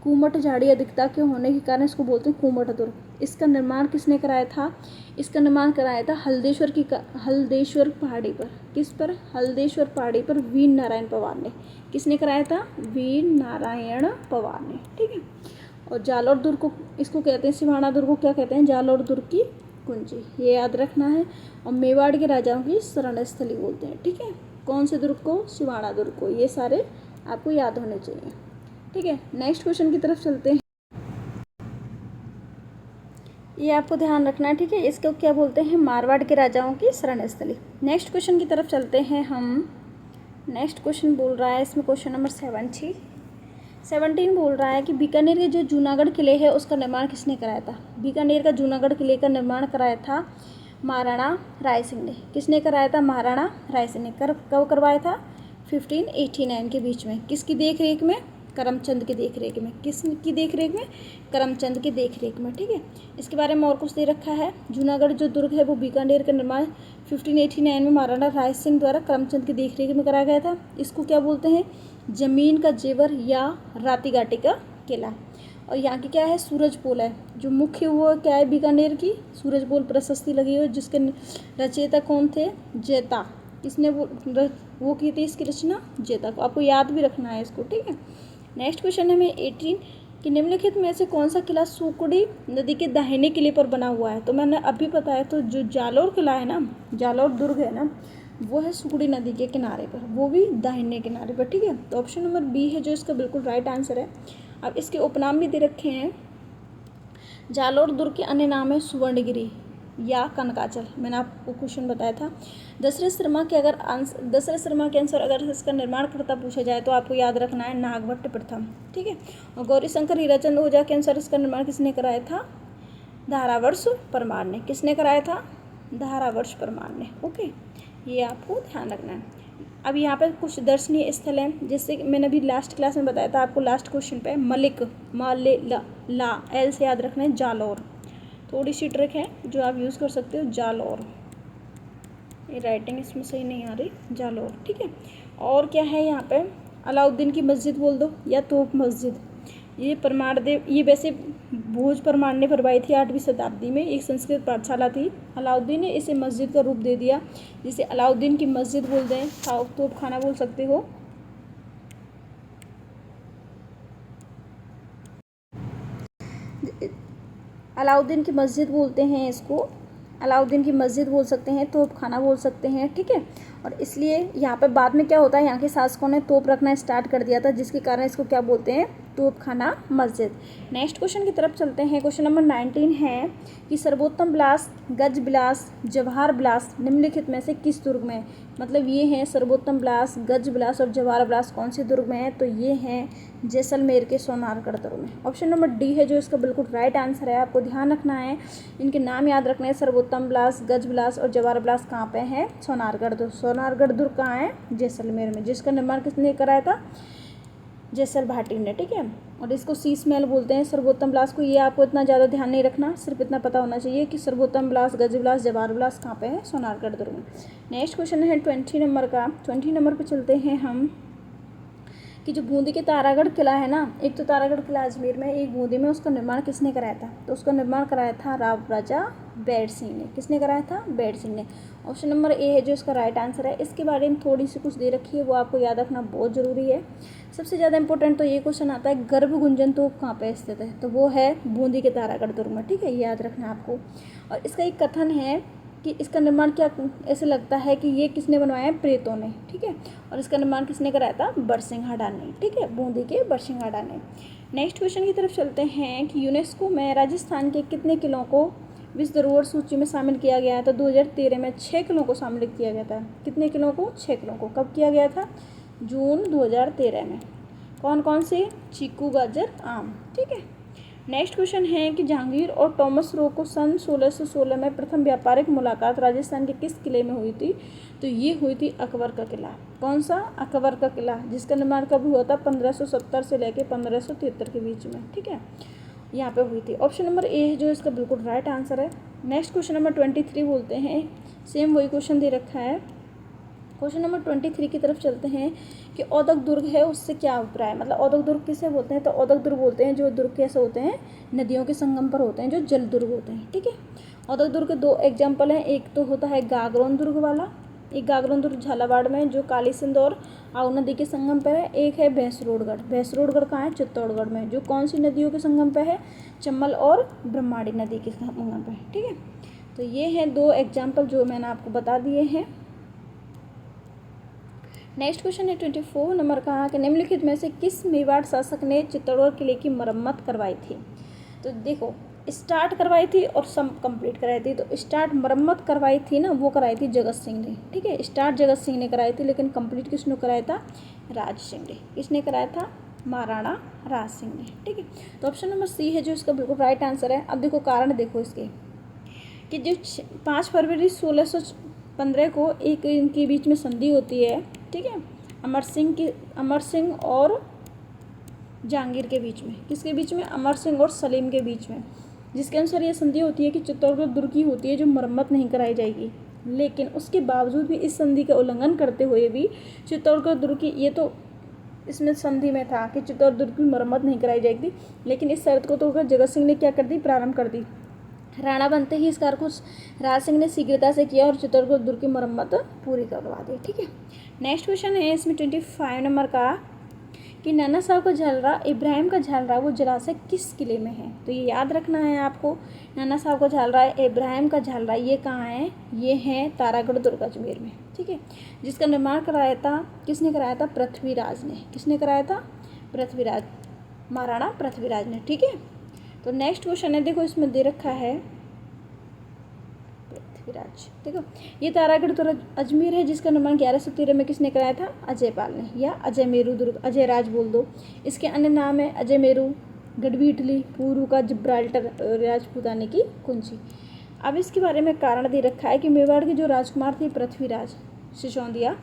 कुमट झाड़ी अधिकता के होने के कारण इसको बोलते हैं कुमट दुर्ग। इसका निर्माण किसने कराया था? इसका निर्माण कराया था हल्देश्वर पहाड़ी पर। किस पर? हल्देश्वर पहाड़ी पर वीर नारायण पवार ने। किसने कराया था? वीर नारायण पवार ने, ठीक है। और जालोर दुर्ग को इसको कहते हैं, सिवाना दुर्ग को क्या कहते हैं? जालोर दुर्ग की कुंजी, ये याद रखना है। और मेवाड़ के राजाओं की शरण स्थली बोलते हैं, ठीक है। कौन से दुर्ग को? सिवाना दुर्ग को। ये सारे आपको याद होने चाहिए, ठीक है। नेक्स्ट क्वेश्चन की तरफ चलते हैं, ये आपको ध्यान रखना है, ठीक है। इसको क्या बोलते हैं? मारवाड़ के राजाओं की शरण स्थली। नेक्स्ट क्वेश्चन की तरफ चलते हैं हम। नेक्स्ट क्वेश्चन बोल रहा है इसमें क्वेश्चन नंबर 17 बोल रहा है कि बीकानेर के जो जूनागढ़ किले है उसका निर्माण किसने कराया था? बीकानेर का जूनागढ़ किले का निर्माण कराया था महाराणा राय सिंह ने। किसने कराया था? महाराणा राय सिंह ने। कब करवाया था? 1589 के बीच में। किसकी देख रेख में? करमचंद की देख रेख में। किसकी देख रेख में? करमचंद की देख रेख में, ठीक है। इसके बारे में और कुछ दे रखा है। जूनागढ़ जो दुर्ग है वो बीकानेर का निर्माण 1589 में महाराणा राय सिंह द्वारा करमचंद की देख रेख में कराया गया था। इसको क्या बोलते हैं? जमीन का जेवर या राती घाटी का किला। और यहाँ की क्या है? सूरजपोल है। जो मुख्य वो क्या है बीकानेर की? सूरजपोल प्रशस्ति लगी हुई, जिसके रचयिता कौन थे? जेता। किसने वो की थी इसकी रचना? जेता को। आपको याद भी रखना है इसको, ठीक है। नेक्स्ट क्वेश्चन है में 18 कि निम्नलिखित में से कौन सा किला सुकुड़ी नदी के दाहिने किले पर बना हुआ है? तो मैंने अभी बताया, तो जो जालोर किला है ना, जालोर दुर्ग है ना, वो है सुकुड़ी नदी के किनारे पर, वो भी दाहिने किनारे पर, ठीक है। तो ऑप्शन नंबर बी है जो इसका बिल्कुल राइट आंसर है। अब इसके उपनाम भी दे रखे हैं। जालोर दुर्ग के अन्य नाम है सुवर्णगिरी या कनकाचल। मैंने आपको क्वेश्चन बताया था। दशरथ शर्मा के आंसर अगर इसका निर्माणकर्ता पूछा जाए तो आपको याद रखना है नागभट्ट प्रथम, ठीक है। और गौरी शंकर हीराचंद ओझा के अनुसार इसका निर्माण किसने कराया था? धारावर्ष परमार ने। किसने कराया था? धारावर्ष परमार ने, ओके। ये आपको ध्यान रखना है। अब यहाँ पे कुछ दर्शनीय स्थल हैं, जैसे मैंने अभी लास्ट क्लास में बताया था आपको, लास्ट क्वेश्चन पे मलिक ला एल से याद रखना है जालोर। थोड़ी सी ट्रिक है जो आप यूज़ कर सकते हो, जालोर। ये राइटिंग इसमें सही नहीं आ रही, जालोर, ठीक है। और क्या है यहाँ पे? अलाउद्दीन की मस्जिद बोल दो या तोप मस्जिद। ये परमारदेव, ये वैसे भोज परमार ने भरवाई थी 8वीं शताब्दी में, एक संस्कृत पाठशाला थी। अलाउद्दीन ने इसे मस्जिद का रूप दे दिया, जिसे अलाउद्दीन की मस्जिद बोल दें, तोप खाना बोल सकते हो। अलाउद्दीन की मस्जिद बोलते हैं इसको, अलाउद्दीन की मस्जिद बोल सकते हैं, तोप खाना बोल सकते हैं, ठीक है। और इसलिए यहाँ पे बाद में क्या होता है, यहाँ के शासकों ने तोप रखना स्टार्ट कर दिया था, जिसके कारण इसको क्या बोलते हैं? तोप खाना मस्जिद। नेक्स्ट क्वेश्चन की तरफ चलते हैं। क्वेश्चन नंबर 19 है कि सर्वोत्तम विलास, गज विलास, जवाहर विलास निम्नलिखित में से किस दुर्ग में? मतलब ये हैं सर्वोत्तम विलास, गज विलास और जवाहर विलास कौन से दुर्ग में है? तो ये हैं जैसलमेर के सोनारगढ़ दुर्ग में। ऑप्शन नंबर डी है जो इसका बिल्कुल राइट आंसर है। आपको ध्यान रखना है, इनके नाम याद रखने हैं। सर्वोत्तम विलास, गज विलास और जवाहर विलास कहाँ पे है? सोनारगढ़ दुर्ग। सोनारगढ़ दुर्ग कहाँ है? जैसलमेर में, जिसका निर्माण किसने कराया था? जैसल भाटी ने, ठीक है। और इसको शीश महल बोलते हैं सर्वोत्तम विलास को। ये आपको इतना ज़्यादा ध्यान नहीं रखना, सिर्फ इतना पता होना चाहिए कि सर्वोत्तम विलास, गज विलास, जवाहर विलास कहाँ पे है? सोनारगढ़ दुर्ग में। नेक्स्ट क्वेश्चन है 20 नंबर का। 20 नंबर पे चलते हैं हम कि जो बूंदी के तारागढ़ किला है ना, एक तो तारागढ़ किला अजमेर में, एक बूंदी में, उसका निर्माण किसने कराया था? तो उसका निर्माण कराया था राजा बैड सिंह ने। किसने कराया था? बैड सिंह ने। ऑप्शन नंबर ए है जो इसका राइट आंसर है। इसके बारे में थोड़ी सी कुछ दे रखी है, वो आपको याद रखना बहुत ज़रूरी है। सबसे ज़्यादा इंपॉर्टेंट तो ये क्वेश्चन आता है, गर्भ गुंजन तोप कहाँ पे स्थित है? तो वो है बूंदी के तारागढ़ दुर्ग में, ठीक है। ये याद रखना है आपको। और इसका एक कथन है कि इसका निर्माण क्या ऐसे लगता है कि ये किसने बनवाया है? प्रेतों ने, ठीक है। और इसका निर्माण किसने कराया था? बरसिंघाड़ा ने, ठीक है, बूंदी के बरसिंघाड़ा ने। नेक्स्ट क्वेश्चन की तरफ चलते हैं कि यूनेस्को में राजस्थान के कितने किलों को विश्व धरोहर सूची में शामिल किया गया था? 2013 में 6 किलों को शामिल किया गया था। कितने किलों को? 6 किलों को। कब किया गया था? जून 2013 में। कौन कौन से? चीकू, गाजर, आम, ठीक है। नेक्स्ट क्वेश्चन है कि जहांगीर और टॉमस रो को सन 1616 में प्रथम व्यापारिक मुलाकात राजस्थान के किस किले में हुई थी? तो ये हुई थी अकबर का किला। कौन सा? अकबर का किला, जिसका निर्माण कब हुआ था? 1570 से लेकर 1573 के बीच में, ठीक है, यहाँ पे हुई थी। ऑप्शन नंबर ए है जो इसका बिल्कुल राइट आंसर है। नेक्स्ट क्वेश्चन नंबर 23 बोलते हैं, सेम वही क्वेश्चन दे रखा है। क्वेश्चन नंबर 23 की तरफ चलते हैं कि औदक दुर्ग है उससे क्या अभिप्राय, मतलब औदक दुर्ग किसे बोलते हैं, तो औदक दुर्ग बोलते हैं जो दुर्ग कैसे होते हैं, नदियों के संगम पर होते हैं, जो जल दुर्ग होते हैं। ठीक है, औदक दुर्ग के दो एग्जाम्पल हैं, एक तो होता है गागरोन दुर्ग वाला, एक गागरोन दुर्ग झालावाड़ में जो काली सिंध और आऊ नदी के संगम पर है, एक है भैंसरोडगढ़। भैंसरोडगढ़ कहाँ है, चित्तौड़गढ़ में, जो कौन सी नदियों के संगम पर है, चंबल और ब्रह्माणी नदी के संगम पर है। ठीक है, तो ये हैं दो एग्जाम्पल जो मैंने आपको बता दिए हैं। नेक्स्ट क्वेश्चन है 24 नंबर का कि निम्नलिखित में से किस मेवाड़ शासक ने चित्तौड़गढ़ किले की मरम्मत करवाई थी। तो देखो, स्टार्ट करवाई थी और सम कंप्लीट कराई थी। तो स्टार्ट मरम्मत करवाई थी ना, वो कराई थी जगत सिंह ने। ठीक है, स्टार्ट जगत सिंह ने कराई थी, लेकिन कंप्लीट किसने कराया था, राज सिंह ने। किसने कराया था, महाराणा राज सिंह ने। ठीक है, तो ऑप्शन नंबर सी है जो इसका बिल्कुल राइट आंसर है। अब देखो कारण देखो इसके कि जो 5 फरवरी 1615 को एक इनके बीच में संधि होती है। ठीक है, अमर सिंह और जहांगीर के बीच में, किसके बीच में, अमर सिंह और सलीम के बीच में, जिसके अनुसार ये संधि होती है कि चित्तौड़गढ़ दुर्ग की होती है जो मरम्मत नहीं कराई जाएगी। लेकिन उसके बावजूद भी इस संधि का उल्लंघन करते हुए भी चित्तौड़गढ़ दुर्ग की, ये तो इसमें संधि में था कि चित्तौड़गढ़ दुर्ग की मरम्मत नहीं कराई जाएगी, लेकिन इस शर्त को तोड़कर जगत सिंह ने क्या कर दी, प्रारंभ कर दी। राणा बनते ही इस कार्य को राज सिंह ने शीघ्रता से किया और चित्तौड़गढ़ दुर्ग की मरम्मत पूरी करवा दी। ठीक है, नेक्स्ट क्वेश्चन है इसमें 25 नंबर का कि नाना साहब का झालरा, इब्राहिम का झालरा, वो जलाशय किस किले में है। तो ये याद रखना है आपको, नाना साहब का झालरा, इब्राहिम का झालरा, ये कहाँ है, ये है तारागढ़ दुर्ग अजमेर में। ठीक है, जिसका निर्माण कराया था, किसने कराया था, पृथ्वीराज ने। किसने कराया था, पृथ्वीराज, महाराणा पृथ्वीराज ने। ठीक है, तो नेक्स्ट क्वेश्चन है, देखो इसमें दे रखा है पृथ्वीराज। देखो, ये तारागढ़ दुर्ग अजमेर है जिसका निर्माण 1113 में किसने कराया था, अजय पाल ने, या अजय मेरू दुर्ग, अजय राज बोल दो। इसके अन्य नाम है अजय मेरू, गढ़वी इटली, पूर्व का जिब्राल्टर, राजपूताने की कुंजी। अब इसके बारे में कारण दे रखा है कि मेवाड़ के जो राजकुमार थे पृथ्वीराज सिसोदिया,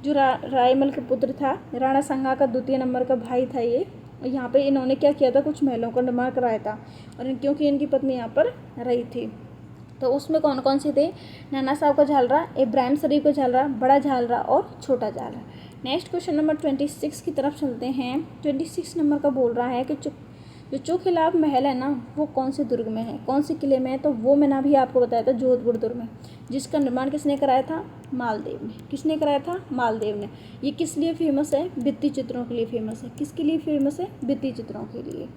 जो रायमल के पुत्र था, राणा संगा का द्वितीय नंबर का भाई था ये। यहाँ पे इन्होंने क्या किया था, कुछ महलों का निर्माण कराया था, और क्योंकि इनकी पत्नी यहाँ पर रही थी। तो उसमें कौन कौन से थे, नाना साहब का झालरा, इब्राहिम शरीफ का झालरा, बड़ा झालरा और छोटा झालरा। नेक्स्ट क्वेश्चन नंबर 26 की तरफ चलते हैं। 26 नंबर का बोल रहा है कि जो चोखिलाब महल है ना, वो कौन से दुर्ग में है, कौन से किले में है। तो वो मैंने अभी आपको बताया था, जोधपुर दुर्ग में, जिसका निर्माण किसने कराया था, मालदेव ने। किसने कराया था, मालदेव ने। ये किस लिए फेमस है, भित्ति चित्रों के लिए फेमस है। किसके लिए फेमस है, भित्ति चित्रों के लिए।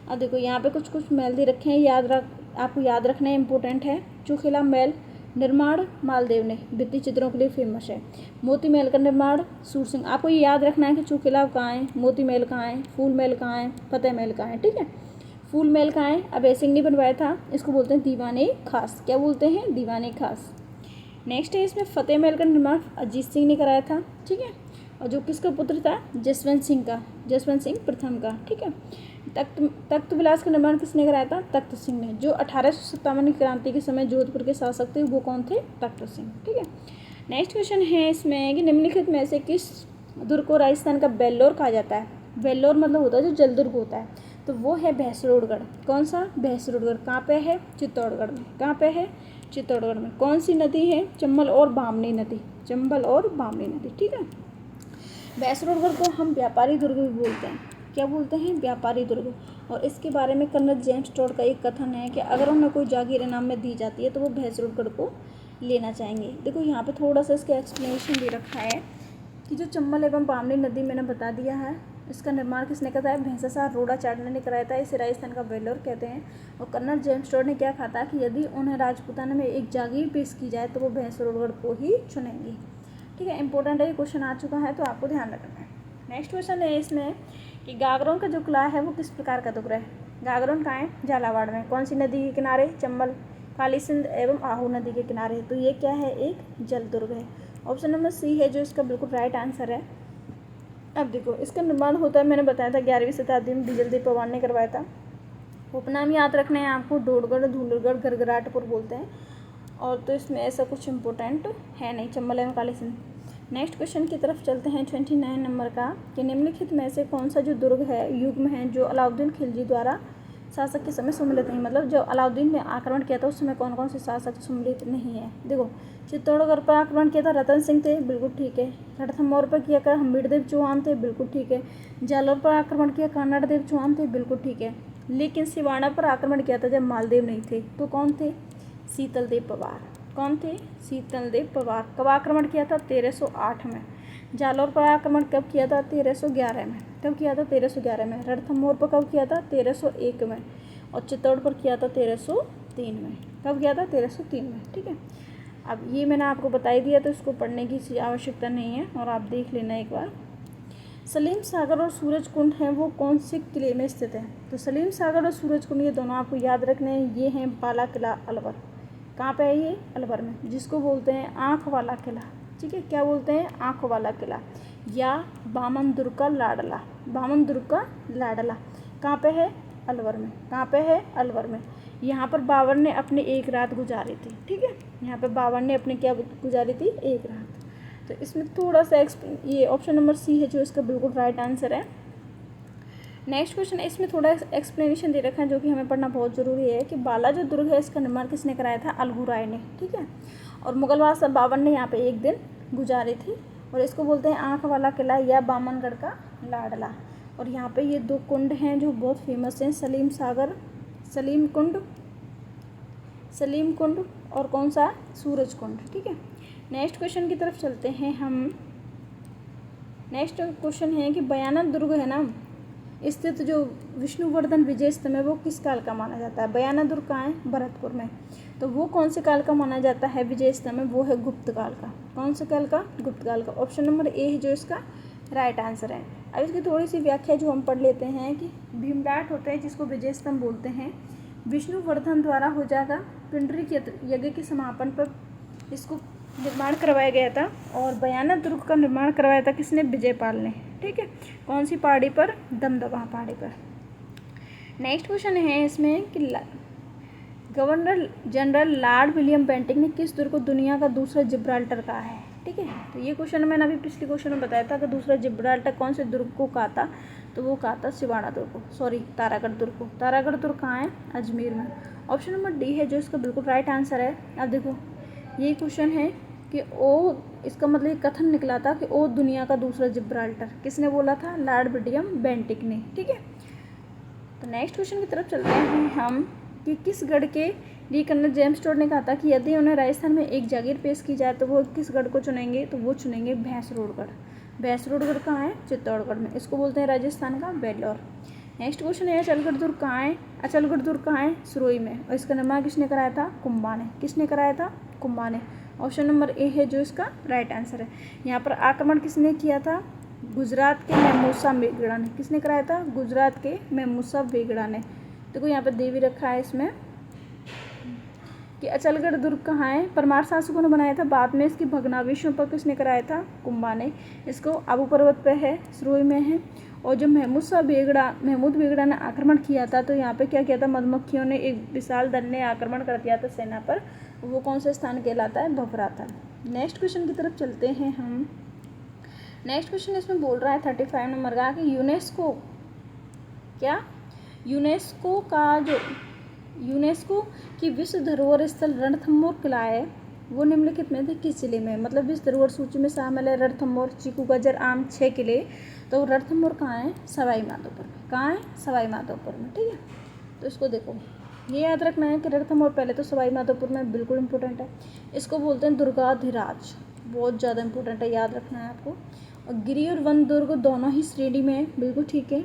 अब देखो यहाँ पे कुछ कुछ महल दे रखे हैं, आपको याद रखना है, इंपॉर्टेंट है। चोखिलाब महल निर्माण मालदेव ने, भित्ति चित्रों के लिए फेमस है। मोती महल का निर्माण सूर सिंह। आपको ये याद रखना है कि चोखिलाब कहाँ है, मोती महल कहाँ है, फूल महल कहाँ है, फतेह महल कहाँ है। ठीक है, फूल महल कहाँ है, अभय सिंह ने बनवाया था, इसको बोलते हैं दीवाने खास। क्या बोलते हैं, दीवाने खास। नेक्स्ट है इसमें फतेह महल का निर्माण अजीत सिंह ने कराया था। ठीक है, और जो किसका पुत्र था, जसवंत सिंह का, जसवंत सिंह प्रथम का। ठीक है, तख्त विलास का निर्माण किसने कराया था, तख्त सिंह ने। जो 1857 की क्रांति के समय जोधपुर के शासक थे वो कौन थे, तख्त सिंह। ठीक है, नेक्स्ट क्वेश्चन है इसमें कि निम्नलिखित में से किस दुर्ग को राजस्थान का बेल्लोर कहा जाता है। बेल्लोर मतलब होता है जो जल दुर्ग होता है, तो वो है भैंसरोडगढ़। कौन सा, भैंसरोडगढ़। कहाँ पे है, चित्तौड़गढ़ में। कहाँ पे है, चित्तौड़गढ़ में। कौन सी नदी है, चंबल और बामनी नदी, चंबल और बामनी नदी। ठीक है, भैंसरोडगढ़ को हम व्यापारी दुर्ग भी बोलते हैं। क्या बोलते हैं, व्यापारी दुर्ग। और इसके बारे में कर्नल जेम्स टॉड का एक कथन है कि अगर उन्हें कोई जागीर इनाम में दी जाती है तो वो भैंसरोडगढ़ को लेना चाहेंगे। देखो यहाँ पे थोड़ा सा इसका एक्सप्लेनेशन दे रखा है कि जो चंबल एवं बामनी नदी मैंने बता दिया है, इसका निर्माण किसने कराया, भैंसासार रोड़ा चाटने ने कराया था। इसे राजस्थान का बेल्लोर कहते हैं। और कर्नल जेम्स टॉड ने क्या कहा था कि यदि उन्हें राजपूताना में एक जागीर पेश की जाए तो वो भैंसरोडगढ़ को ही चुनेंगी। ठीक है, इंपॉर्टेंट है, ये क्वेश्चन आ चुका है तो आपको ध्यान रखना है। नेक्स्ट क्वेश्चन है इसमें कि गागरोन का जो किला है वो किस प्रकार का दुर्ग है। गागरोन कहाँ है, झालावाड़ में। कौन सी नदी के किनारे, चंबल, काली सिंध एवं आहू नदी के किनारे। तो ये क्या है, एक जल दुर्ग है। ऑप्शन नंबर सी है जो इसका बिल्कुल राइट आंसर है। अब देखो इसका निर्माण होता है, मैंने बताया था 11वीं शताब्दी में डीजल देव पवार ने करवाया था। उपनाम याद रखने हैं आपको, डोडगढ़, धूलगढ़, गरगराटपुर बोलते हैं। और तो इसमें ऐसा कुछ इम्पोर्टेंट है नहीं, चंबल एवं काली सिंध। नेक्स्ट क्वेश्चन की तरफ चलते हैं 29 नंबर का कि निम्नलिखित में से कौन सा जो दुर्ग है युग्म है जो अलाउद्दीन खिलजी द्वारा शासक के समय सम्मिलित नहीं, मतलब जब अलाउद्दीन ने आक्रमण किया था उस समय कौन कौन से शासक सम्मिलित नहीं है। देखो, चित्तौड़गढ़ पर आक्रमण किया था रतन सिंह थे, बिल्कुल ठीक है। रणथंभौर पर किया था हम्मीरदेव चौहान थे, बिल्कुल ठीक है। जालौर पर आक्रमण किया कानाड़देव चौहान थे, बिल्कुल ठीक है। लेकिन सिवाना पर आक्रमण किया था जब मालदेव नहीं थे, तो कौन थे? शीतलदेव पवार। कौन थे? शीतलदेव पवार। कब आक्रमण किया था? 1308 में। जालौर पर आक्रमण कब किया था? 1311 में। कब किया था? 1311 में। रणथंभौर पर कब किया था? 1301 में। और चित्तौड़ पर किया था 1303 में। कब किया था? 1303 में, ठीक है। अब ये मैंने आपको बता ही दिया, तो इसको पढ़ने की आवश्यकता नहीं है, और आप देख लेना एक बार। सलीम सागर और सूरज कुंड हैं, वो कौन से किले में स्थित है? तो सलीम सागर और सूरज कुंड ये दोनों आपको याद रखने हैं। ये हैं बाला किला अलवर। कहाँ पे है ये? अलवर में, जिसको बोलते हैं आँख वाला किला, ठीक है। क्या बोलते हैं? आँख वाला किला, या बामन दुर्ग का लाडला। बामन दुर्ग का लाडला कहाँ पे है? अलवर में। कहाँ पे है? अलवर में। यहाँ पर बाबर ने अपनी एक रात गुजारी थी, ठीक है। यहाँ पर बाबर ने अपनी क्या गुजारी थी? एक रात। तो इसमें थोड़ा सा ये ऑप्शन नंबर सी है जो इसका बिल्कुल राइट आंसर है। नेक्स्ट क्वेश्चन है, इसमें थोड़ा एक्सप्लेनेशन दे रखा है जो कि हमें पढ़ना बहुत ज़रूरी है कि बाला जो दुर्ग है इसका निर्माण किसने कराया था? अलगू राय ने, ठीक है। और मुगल बादशाह बाबर ने यहाँ पे एक दिन गुजारी थी, और इसको बोलते हैं आँख वाला किला या बामनगढ़ का लाडला। और यहाँ पे ये दो कुंड हैं जो बहुत फेमस हैं, सलीम सागर, सलीम कुंड और कौन सा? सूरज कुंड, ठीक है। नेक्स्ट क्वेश्चन की तरफ चलते हैं हम। नेक्स्ट क्वेश्चन है कि बयाना दुर्ग है ना स्थित जो विष्णुवर्धन विजय स्तंभ है वो किस काल का माना जाता है? बयाना दुर्ग कहाँ है? भरतपुर में। तो वो कौन से काल का माना जाता है विजय स्तंभ? वो है गुप्त काल का। कौन से काल का? गुप्त काल का। ऑप्शन नंबर ए है जो इसका राइट आंसर है। अब इसकी थोड़ी सी व्याख्या जो हम पढ़ लेते हैं कि भीमराट होते हैं जिसको विजय स्तंभ बोलते हैं, विष्णुवर्धन द्वारा हो जाएगा पिंडरिक यज्ञ के समापन पर इसको निर्माण करवाया गया था। और बयाना दुर्ग का निर्माण करवाया था किसने? विजयपाल ने, ठीक है। कौन सी पहाड़ी पर? दमदमा पहाड़ी पर। नेक्स्ट क्वेश्चन है इसमें कि governor general Lord William Bentinck ने किस दुर्ग को दुनिया का दूसरा जिब्राल्टर कहा है? ठीक है, तो ये क्वेश्चन मैंने अभी पिछले क्वेश्चन में बताया था कि दूसरा जिब्राल्टर कौन से दुर्ग को कहा था, तो वो कहा था सिवाना दुर्ग को, सॉरी तारागढ़ दुर्ग को। तारागढ़ दुर्ग कहाँ है? अजमेर में। ऑप्शन नंबर डी है जो इसका बिल्कुल राइट आंसर है। अब देखो ये क्वेश्चन है कि ओ, इसका मतलब ये कथन निकला था कि ओ दुनिया का दूसरा जिब्राल्टर किसने बोला था? लॉर्ड विलियम बेंटिक ने, ठीक है। तो नेक्स्ट क्वेश्चन की तरफ चलते हैं हम कि किस गढ़ के लिए कर्नल जेम्स टोड ने कहा था कि यदि उन्हें राजस्थान में एक जागीर पेश की जाए तो वो किस गढ़ को चुनेंगे? तो वो चुनेंगे भैंसरोडगढ़। भैंसरोडगढ़ कहाँ है? चित्तौड़गढ़ में। इसको बोलते हैं राजस्थान का वेल्लोर। नेक्स्ट क्वेश्चन है अचलगढ़ दुर्ग कहाँ है? अचलगढ़ दुर्ग कहाँ है? सिरोही में। और इसका निर्माण किसने कराया था? कुंभा ने। किसने कराया था? कुंभा ने। ऑप्शन नंबर ए है जो इसका राइट आंसर है। यहाँ पर आक्रमण किसने किया था? गुजरात के मेमूसा बेगड़ा ने। किसने कराया था? गुजरात के मेमूसा बेगड़ा ने। देखो यहाँ पर देवी रखा है इसमें कि अचलगढ़ दुर्ग कहाँ है? परमार शासकों ने बनाया था, बाद में इसकी भग्नावशेषों पर किसने कराया था? कुंभा ने। इसको आबू पर्वत पे है, सिरोही में है। और जो महमूद बेगड़ा ने आक्रमण किया था तो यहाँ पे क्या किया था? मधुमक्खियों ने एक विशाल दल ने आक्रमण कर दिया था सेना पर। वो कौन सा स्थान कहलाता है? भफरा था। नेक्स्ट क्वेश्चन की तरफ चलते हैं हम। नेक्स्ट क्वेश्चन इसमें बोल रहा है 35 नंबर का कि यूनेस्को की विश्व धरोहर स्थल रणथंभौर किला है, वो निम्नलिखित में से किस जिले में? मतलब विश्व धरोहर सूची में शामिल है रणथंभौर, चीकू, गजर, आम 6 किले। तो रणथंभौर कहाँ है? सवाई माधोपुर में। कहाँ है? सवाई माधोपुर में, ठीक है। तो इसको देखो, ये याद रखना है कि रणथंभौर पहले तो सवाई माधोपुर में, बिल्कुल इंपॉर्टेंट है। इसको बोलते हैं दुर्गाधिराज, बहुत ज़्यादा इंपॉर्टेंट है, याद रखना है आपको। और गिरी और वन दुर्ग दोनों ही श्रेणी में, बिल्कुल ठीक है।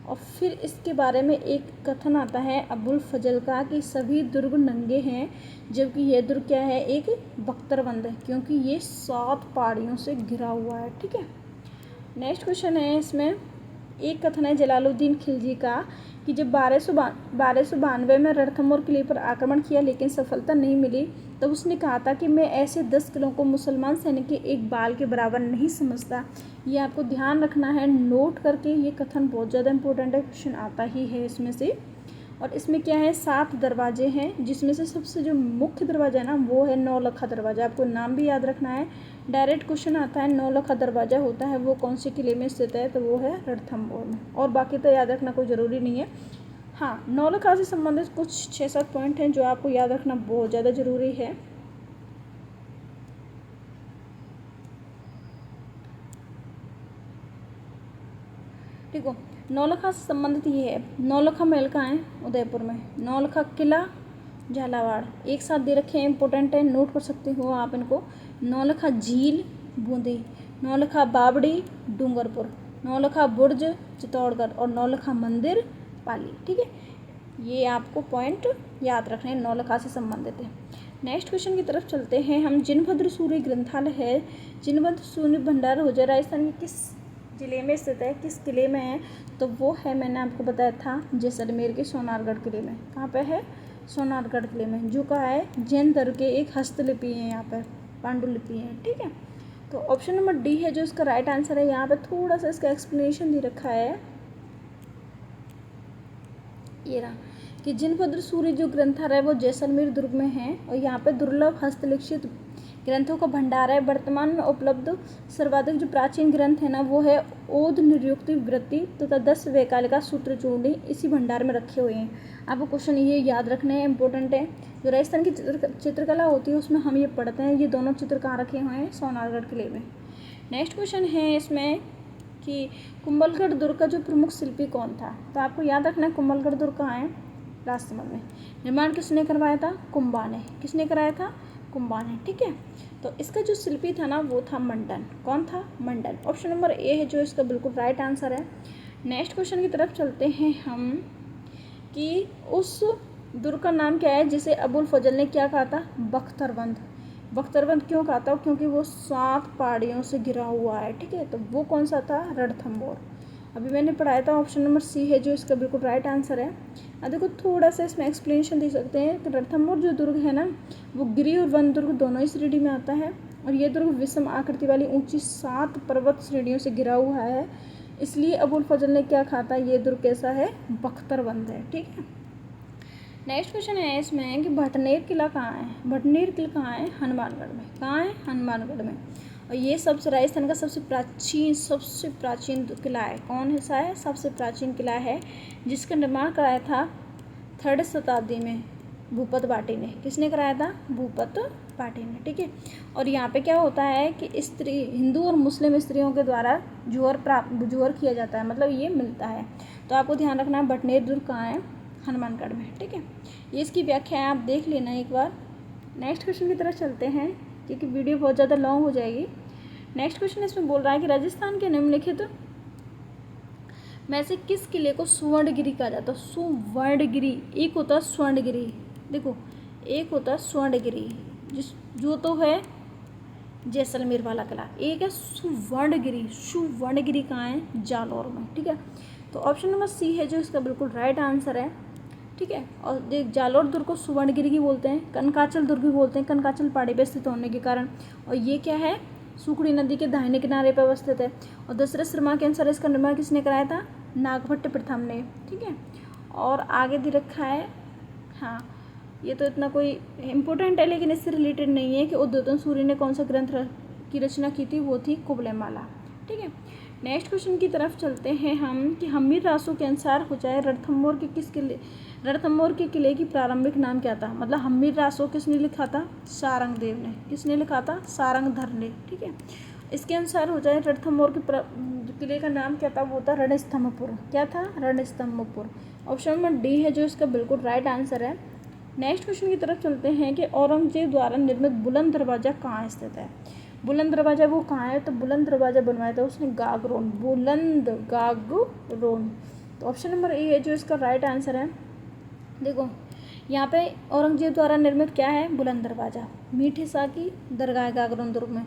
और फिर इसके बारे में एक कथन आता है अबुल फजल का कि सभी दुर्ग नंगे हैं, जबकि यह दुर्ग क्या है? एक बख्तरबंद है, क्योंकि ये 7 पहाड़ियों से घिरा हुआ है, ठीक है। नेक्स्ट क्वेश्चन है इसमें एक कथन है जलालुद्दीन खिलजी का कि जब 1292 में रणथंभौर किले पर आक्रमण किया लेकिन सफलता नहीं मिली, तब उसने कहा था कि मैं ऐसे 10 किलों को मुसलमान सैनिक के एक बाल के बराबर नहीं समझता। ये आपको ध्यान रखना है, नोट करके। ये कथन बहुत ज़्यादा इंपॉर्टेंट है, क्वेश्चन आता ही है इसमें से। और इसमें क्या है? 7 दरवाजे हैं, जिसमें से सबसे जो मुख्य दरवाजा है ना वो है नौलखा दरवाजा। आपको नाम भी याद रखना है, डायरेक्ट क्वेश्चन आता है। नौलखा दरवाजा होता है वो कौन से किले में स्थित है? तो वो है रणथंभौर में। और बाकी तो याद रखना कोई ज़रूरी नहीं है, हाँ, नौलखा से संबंधित कुछ 6-7 पॉइंट हैं जो आपको याद रखना बहुत ज़्यादा ज़रूरी है। देखो, नौलखा से संबंधित ये है, नौलखा महल कहाँ है? उदयपुर में। नौलखा किला झालावाड़, एक साथ दे रखे हैं, इंपॉर्टेंट है, नोट कर सकते हो आप इनको। नौलखा झील बूंदी, नौलखा बावड़ी डूंगरपुर, नौलखा बुर्ज चित्तौड़गढ़ और नौलखा मंदिर पाली। ठीक है, ये आपको पॉइंट याद रखने हैं, नौलखा से संबंधित है। नेक्स्ट क्वेश्चन की तरफ चलते हैं हम। जिनभद्र सूर्य ग्रंथालय है, जिनभद्र सूर्य भंडार हो जाए राजस्थान के किस जिले में स्थित है, किस किले में है? तो वो है, मैंने आपको बताया था, जैसलमेर के सोनारगढ़ किले में। कहाँ पे है? सोनारगढ़ किले में। जो कहा है, जैन धर्म के एक हस्तलिपि है, यहाँ पर पांडुलिपि है। ठीक है, तो ऑप्शन नंबर डी है जो इसका राइट आंसर है। यहाँ पे थोड़ा सा इसका एक्सप्लेनेशन दे रखा है, ये रहा कि जिनभद्र सूर्य जो ग्रंथालय है वो जैसलमेर दुर्ग में है और यहाँ पे दुर्लभ हस्तलिखित ग्रंथों का भंडार है। वर्तमान में उपलब्ध सर्वाधिक जो प्राचीन ग्रंथ है ना, वो है ओद निरुक्ति वृत्ति तथा 10 वैकालिका सूत्र चूर्णी, इसी भंडार में रखे हुए हैं। आपको क्वेश्चन ये याद रखने हैं, इंपॉर्टेंट है। जो राजस्थान की चित्रकला होती है उसमें हम ये पढ़ते हैं। ये दोनों चित्र कहाँ रखे हुए हैं? सोनारगढ़ किले में। नेक्स्ट क्वेश्चन है इसमें कि कुंभलगढ़ दुर्ग का जो प्रमुख शिल्पी कौन था? तो आपको याद रखना है, कुंभलगढ़ दुर्ग कहाँ है? राजसमंद में। निर्माण किसने करवाया था? कुंभा ने। किसने कराया था? कुंभा ने। ठीक है, तो इसका जो शिल्पी था ना, वो था मंडन। कौन था? मंडन। ऑप्शन नंबर ए है जो इसका बिल्कुल राइट आंसर है। नेक्स्ट क्वेश्चन की तरफ चलते हैं हम कि उस दुर्ग का नाम क्या है जिसे अबुल फजल ने क्या कहा था? बख्तरबंद। बख्तरबंद क्यों कहा था? क्योंकि वो 7 पहाड़ियों से घिरा हुआ है। ठीक है, तो वो कौन सा था? रणथंभौर। अभी मैंने पढ़ाया था, ऑप्शन नंबर सी है जो इसका बिल्कुल राइट आंसर है। अब देखो, थोड़ा सा इसमें एक्सप्लेनेशन दे सकते हैं कि रणथंभौर जो दुर्ग है ना, वो गिरी और वन दुर्ग दोनों ही श्रेणी में आता है और ये दुर्ग विषम आकृति वाली ऊंची 7 पर्वत श्रेणियों से घिरा हुआ है। इसलिए अबुल फजल ने क्या कहा था? ये दुर्ग कैसा है? बख्तरबंद है। ठीक है, नेक्स्ट क्वेश्चन है इसमें कि भटनेर किला कहाँ है? भटनेर किला कहाँ है? हनुमानगढ़ में। कहाँ है? हनुमानगढ़ में। और ये सबसे राजस्थान का सबसे प्राचीन किला है। कौन सा है? सबसे प्राचीन किला है जिसका निर्माण कराया था 3rd शताब्दी में भूपत बाटी ने। किसने कराया था? भूपत बाटी ने। ठीक है, और यहाँ पे क्या होता है कि स्त्री, हिंदू और मुस्लिम स्त्रियों के द्वारा जुअर किया जाता है, मतलब ये मिलता है। तो आपको ध्यान रखना है भटनेर दुर्ग कहाँ है? हनुमानगढ़ में। ठीक है, ये इसकी व्याख्या है, आप देख लेना एक बार। नेक्स्ट क्वेश्चन की तरफ चलते हैं क्योंकि वीडियो बहुत ज़्यादा लॉन्ग हो जाएगी। नेक्स्ट क्वेश्चन इसमें बोल रहा है कि राजस्थान के निम्नलिखित में से किस किले को सुवर्णगिरी कहा जाता है? सुवर्णगिरी। एक होता है स्वर्णगिरी, देखो, एक होता है स्वर्णगिरी जो तो है जैसलमेर वाला किला, एक है सुवर्णगिरी। सुवर्णगिरी कहाँ है? जालौर में। ठीक है, तो ऑप्शन नंबर सी है जो इसका बिल्कुल राइट आंसर है। ठीक है, और देख, जालौर दुर्ग को सुवर्णगिरी की बोलते हैं, कनकाचल दुर्ग भी बोलते हैं, कनकाचल पहाड़ी पर स्थित होने के कारण। और ये क्या है? सुखड़ी नदी के दाहिने किनारे पर अवस्थित है। और दशरथ शर्मा के अनुसार इसका निर्माण किसने कराया था? नागभट्ट प्रथम ने। ठीक है, और आगे दे रखा है, हाँ, ये तो इतना कोई इम्पोर्टेंट है लेकिन इससे रिलेटेड नहीं है कि उद्योतन सूर्य ने कौन सा ग्रंथ की रचना की थी? वो थी कुबलयमाला। ठीक है, नेक्स्ट क्वेश्चन की तरफ चलते हैं हम कि हम्मीर रासो के अनुसार हो जाए रणथंभौर के किले की प्रारंभिक नाम क्या था? मतलब हम्मीर रासो किसने लिखा था? सारंगदेव ने। किसने लिखा था? सारंगधर ने। ठीक है, इसके अनुसार हो जाए रणथंभौर के किले का नाम क्या था? वो था रणस्तंभपुर। क्या था? रणस्तंभपुर। ऑप्शन नंबर डी है जो इसका बिल्कुल राइट आंसर है। नेक्स्ट क्वेश्चन की तरफ चलते हैं कि औरंगजेब द्वारा निर्मित बुलंद दरवाजा कहाँ स्थित है? बुलंद दरवाजा वो कहाँ है? तो बुलंद दरवाजा बनवाया था उसने गागरोन, बुलंद गागरोन। तो ऑप्शन नंबर ए है जो इसका राइट आंसर है। देखो, यहाँ पे औरंगजेब द्वारा निर्मित क्या है? बुलंद दरवाजा। मीठे शाह की दरगाह गागरोन दुर्ग में।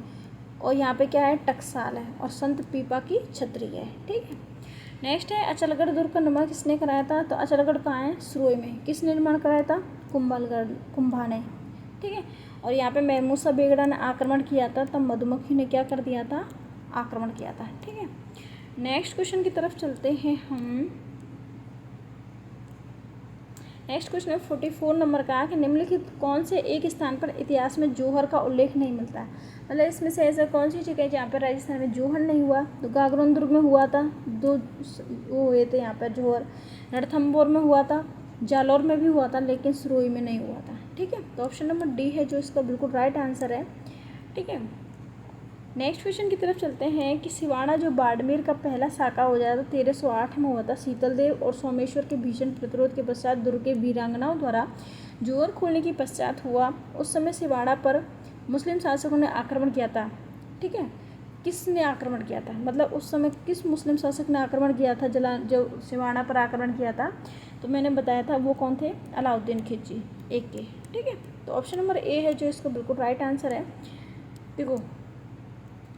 और यहाँ पे क्या है? टकसाल है और संत पीपा की छतरी है। ठीक है, नेक्स्ट है अचलगढ़ दुर्ग का निर्माण किसने कराया था? तो अचलगढ़ कहाँ है? सुरोई में। किसने निर्माण कराया था? कुंभा ने। ठीक है, और यहाँ पे महमूद बेगड़ा ने आक्रमण किया था, तब मधुमक्खी ने क्या कर दिया था? आक्रमण किया था। ठीक है, नेक्स्ट क्वेश्चन की तरफ चलते हैं हम नेक्स्ट क्वेश्चन है 44 नंबर का कि निम्नलिखित कौन से एक स्थान पर इतिहास में जौहर का उल्लेख नहीं मिलता है। मतलब इसमें से ऐसा कौन सी जगह है जहाँ पर राजस्थान में जौहर नहीं हुआ। तो गागरोन दुर्ग में हुआ था, 2 वो हुए थे यहाँ पर जौहर। रणथंभौर में हुआ था, जालौर में भी हुआ था, लेकिन सिरोही में नहीं हुआ था। ठीक है, तो ऑप्शन नंबर डी है जो इसका बिल्कुल राइट आंसर है। ठीक है, नेक्स्ट क्वेश्चन की तरफ चलते हैं कि सिवाड़ा जो बाड़मेर का पहला साका हो जाता 1308 में हुआ था। शीतलदेव और सोमेश्वर के भीषण प्रतिरोध के पश्चात दुर्ग के वीरांगनाओं द्वारा जौहर खोलने की पश्चात हुआ। उस समय सिवाड़ा पर मुस्लिम शासकों ने आक्रमण किया था। ठीक है, किसने आक्रमण किया था, मतलब उस समय किस मुस्लिम शासक ने आक्रमण किया था, जो सिवाड़ा पर आक्रमण किया था, तो मैंने बताया था वो कौन थे, अलाउद्दीन खिलजी एक के। ठीक है, तो ऑप्शन नंबर ए है जो इसका बिल्कुल राइट आंसर है। देखो,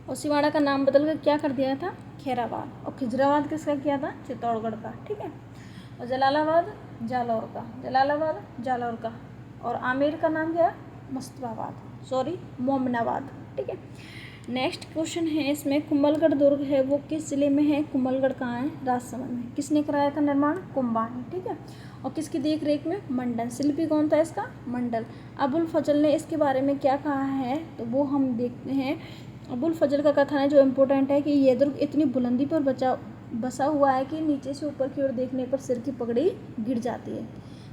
और सिवाड़ा का नाम बदल कर क्या कर दिया था, खैराबाद। और खिजराबाद किसका किया था, चित्तौड़गढ़ का। ठीक है, और जलालाबाद जालौर का, जलालाबाद जालौर का। और आमेर का नाम क्या है, मोमिनाबाद। ठीक है, नेक्स्ट क्वेश्चन है इसमें कुंभलगढ़ दुर्ग है वो किस जिले में है। कुंभलगढ़ कहाँ है, राजसमंद में। किसने कराया था निर्माण, कुंभा ने। ठीक है, और किसकी देख रेख में, मंडल। शिल्पी कौन था इसका, मंडल। अबुल फजल ने इसके बारे में क्या कहा है, तो वो हम देखते हैं। अबुल फजल का कथन है जो इम्पोर्टेंट है कि यह दुर्ग इतनी बुलंदी पर बसा हुआ है कि नीचे से ऊपर की ओर देखने पर सिर की पगड़ी गिर जाती है।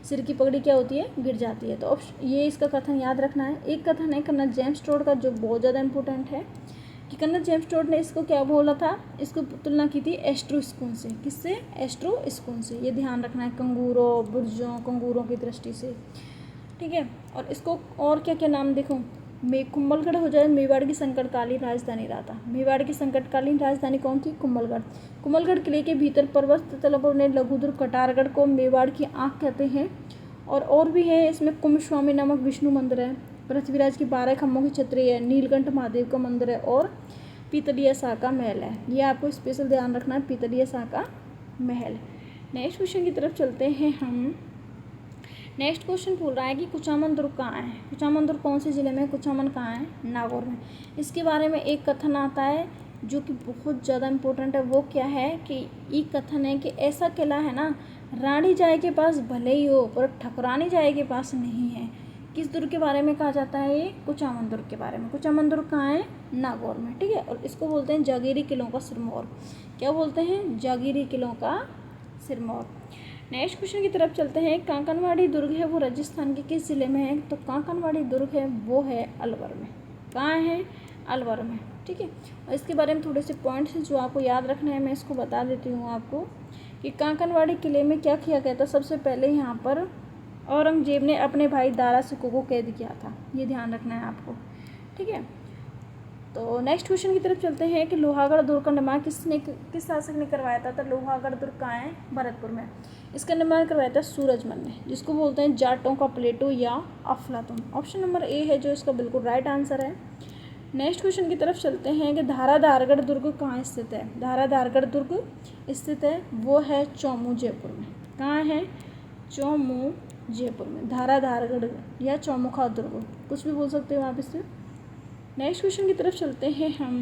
सिर की पगड़ी क्या होती है, गिर जाती है। तो ये इसका कथन याद रखना है। एक कथन है कर्नल जेम्स टोड का जो बहुत ज़्यादा इंपॉर्टेंट है कि कर्नल जेम्स टोड ने इसको क्या बोला था, इसको तुलना की थी एस्ट्रोस्कून से। किससे, एस्ट्रोस्कून से। ये ध्यान रखना है, कंगूरों, बुर्जों, कंगूरों की दृष्टि से। ठीक है, और इसको और क्या क्या नाम देखो, कुंभलगढ़ हो जाए मेवाड़ की संकटकालीन राजधानी रहा था। मेवाड़ की संकटकालीन राजधानी कौन थी, कुंभलगढ़। कुंभलगढ़ किले के भीतर पर्वत तल पर ने लघुदुर्ग कटारगढ़ को मेवाड़ की आंख कहते हैं। और भी है इसमें, कुंभस्वामी नामक विष्णु मंदिर है, पृथ्वीराज की 12 खम्भों की छतरी है, नीलकंठ महादेव का मंदिर है, और पीतलिया शाह का महल है। ये आपको स्पेशल ध्यान रखना है, पीतलिया शाह का महल। नेक्स्ट क्वेश्चन की तरफ चलते हैं हम। नेक्स्ट क्वेश्चन बोल रहा है कि कुचामन दुर्ग कहाँ है। कुचामन दुर्ग कौन से ज़िले में है, कुचामन कहाँ है, नागौर में। इसके बारे में एक कथन आता है जो कि बहुत ज़्यादा इम्पोर्टेंट है। वो क्या है कि एक कथन है कि ऐसा किला है ना, रानी जाए के पास भले ही हो पर ठकुरानी जाए के पास नहीं है। किस दुर्ग के बारे में कहा जाता है, ये कुचामन दुर्ग के बारे में। कुचामन दुर्ग कहाँ है, नागौर में। ठीक है, और इसको बोलते हैं जागीरी किलों का सिरमौर। क्या बोलते हैं, जागीरी किलों का सिरमौर। नेक्स्ट क्वेश्चन की तरफ चलते हैं। कांकनवाड़ी दुर्ग है वो राजस्थान के किस ज़िले में है, तो कांकनवाड़ी दुर्ग है वो है अलवर में। कहाँ है, अलवर में। ठीक है, और इसके बारे में थोड़े से पॉइंट्स हैं जो आपको याद रखना है, मैं इसको बता देती हूँ आपको कि कांकनवाड़ी किले में क्या किया गया था। सबसे पहले यहाँ पर औरंगजेब ने अपने भाई दारा सिकों को कैद किया था, ये ध्यान रखना है आपको। ठीक है, तो नेक्स्ट क्वेश्चन की तरफ चलते हैं कि लोहागढ़ दुर्ग का निर्माण किस शासक ने करवाया था। तो लोहागढ़ दुर्ग कहाँ है, भरतपुर में। इसका निर्माण करवाया था सूरजमल ने, जिसको बोलते हैं जाटों का प्लेटो या अफलातुन। ऑप्शन नंबर ए है जो इसका बिल्कुल राइट आंसर है। नेक्स्ट क्वेश्चन की तरफ चलते हैं कि धाराधारगढ़ दुर्ग कहाँ स्थित है। धाराधारगढ़ दुर्ग स्थित है वो है चौमू जयपुर में। कहाँ है, चौमू जयपुर में। धाराधारगढ़ या चौमुखा दुर्ग, कुछ भी बोल सकते हो आप इससे। नेक्स्ट क्वेश्चन की तरफ चलते हैं हम।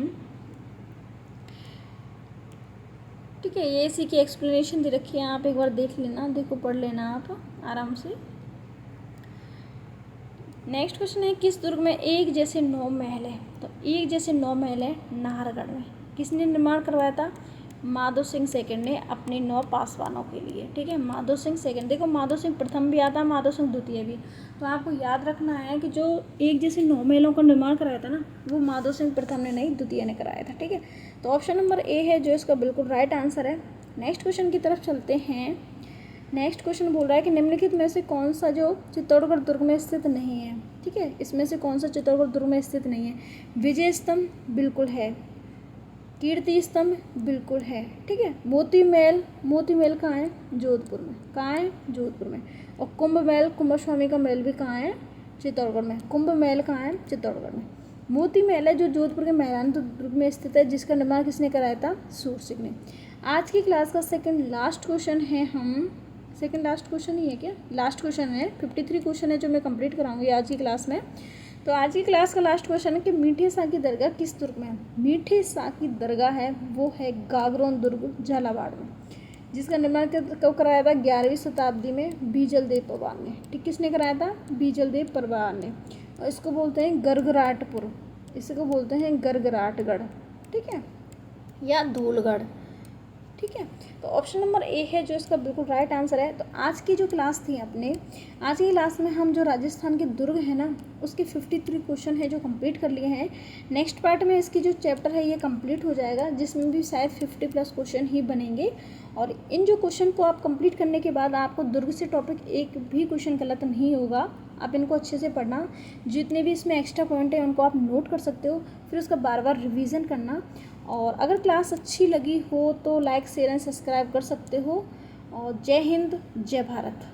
ठीक है, ये इसी की एक्सप्लेनेशन दे रखी है, आप एक बार देख लेना, देखो पढ़ लेना आप आराम से। नेक्स्ट क्वेश्चन है किस दुर्ग में एक जैसे 9 महल है। तो एक जैसे 9 महल है नाहरगढ़ में। किसने निर्माण करवाया था, माधो सिंह सेकंड ने अपने 9 पासवानों के लिए। ठीक है, माधो सिंह सेकंड। देखो माधो सिंह प्रथम भी आता है, माधो सिंह द्वितीय भी। तो आपको याद रखना है कि जो एक जैसे 9 महलों का निर्माण कराया था ना, वो माधो सिंह प्रथम ने नहीं, द्वितीय ने कराया था। ठीक है, तो ऑप्शन नंबर ए है जो इसका बिल्कुल राइट आंसर है। नेक्स्ट क्वेश्चन की तरफ चलते हैं। नेक्स्ट क्वेश्चन बोल रहा है कि निम्नलिखित में से कौन सा जो चित्तौड़गढ़ दुर्ग में स्थित नहीं है। ठीक है, इसमें से कौन सा चित्तौड़गढ़ दुर्ग में स्थित नहीं है। विजय स्तंभ बिल्कुल है, कीर्ति स्तंभ बिल्कुल है। ठीक है, मोती महल कहाँ है, जोधपुर में। कहाँ है, जोधपुर में। और कुंभ महल, कुंभस्वामी का महल भी कहाँ है, चित्तौड़गढ़ में। कुंभ महल कहाँ है, चित्तौड़गढ़ में। मोती महल है जो जोधपुर के मैदान दुर्ग में स्थित है, जिसका निर्माण किसने कराया था, सूर सिंह ने। आज की क्लास का सेकंड लास्ट क्वेश्चन है, हम सेकंड लास्ट क्वेश्चन ही है क्या, लास्ट क्वेश्चन है। 53 क्वेश्चन है जो मैं कंप्लीट कराऊंगी आज की क्लास में। तो आज की क्लास का लास्ट क्वेश्चन है कि मीठे शाह की दरगाह किस दुर्ग में है। मीठे शाह की दरगाह है वो है गागरोन दुर्ग झालावाड़ में। जिसका निर्माण कब कराया था? 11वीं शताब्दी में बीजलदेव परवार ने। ठीक, किसने कराया था? बीजलदेव परवार ने। और इसको बोलते हैं गरगराटपुर, इसको बोलते हैं गरगराटगढ़, ठीक है, या धूलगढ़। ठीक है, तो ऑप्शन नंबर ए है जो इसका बिल्कुल राइट आंसर है। तो आज की जो क्लास थी अपने, आज की क्लास में हम जो राजस्थान के दुर्ग है ना, उसके 53 क्वेश्चन है जो कंप्लीट कर लिए हैं। नेक्स्ट पार्ट में इसकी जो चैप्टर है ये कंप्लीट हो जाएगा, जिसमें भी शायद 50+ क्वेश्चन ही बनेंगे। और इन जो क्वेश्चन को आप कंप्लीट करने के बाद आपको दुर्ग से टॉपिक एक भी क्वेश्चन गलत नहीं होगा। आप इनको अच्छे से पढ़ना, जितने भी इसमें एक्स्ट्रा पॉइंट है उनको आप नोट कर सकते हो, फिर उसका बार बार रिवीजन करना। और अगर क्लास अच्छी लगी हो तो लाइक शेयर एंड सब्सक्राइब कर सकते हो। और जय हिंद, जय भारत।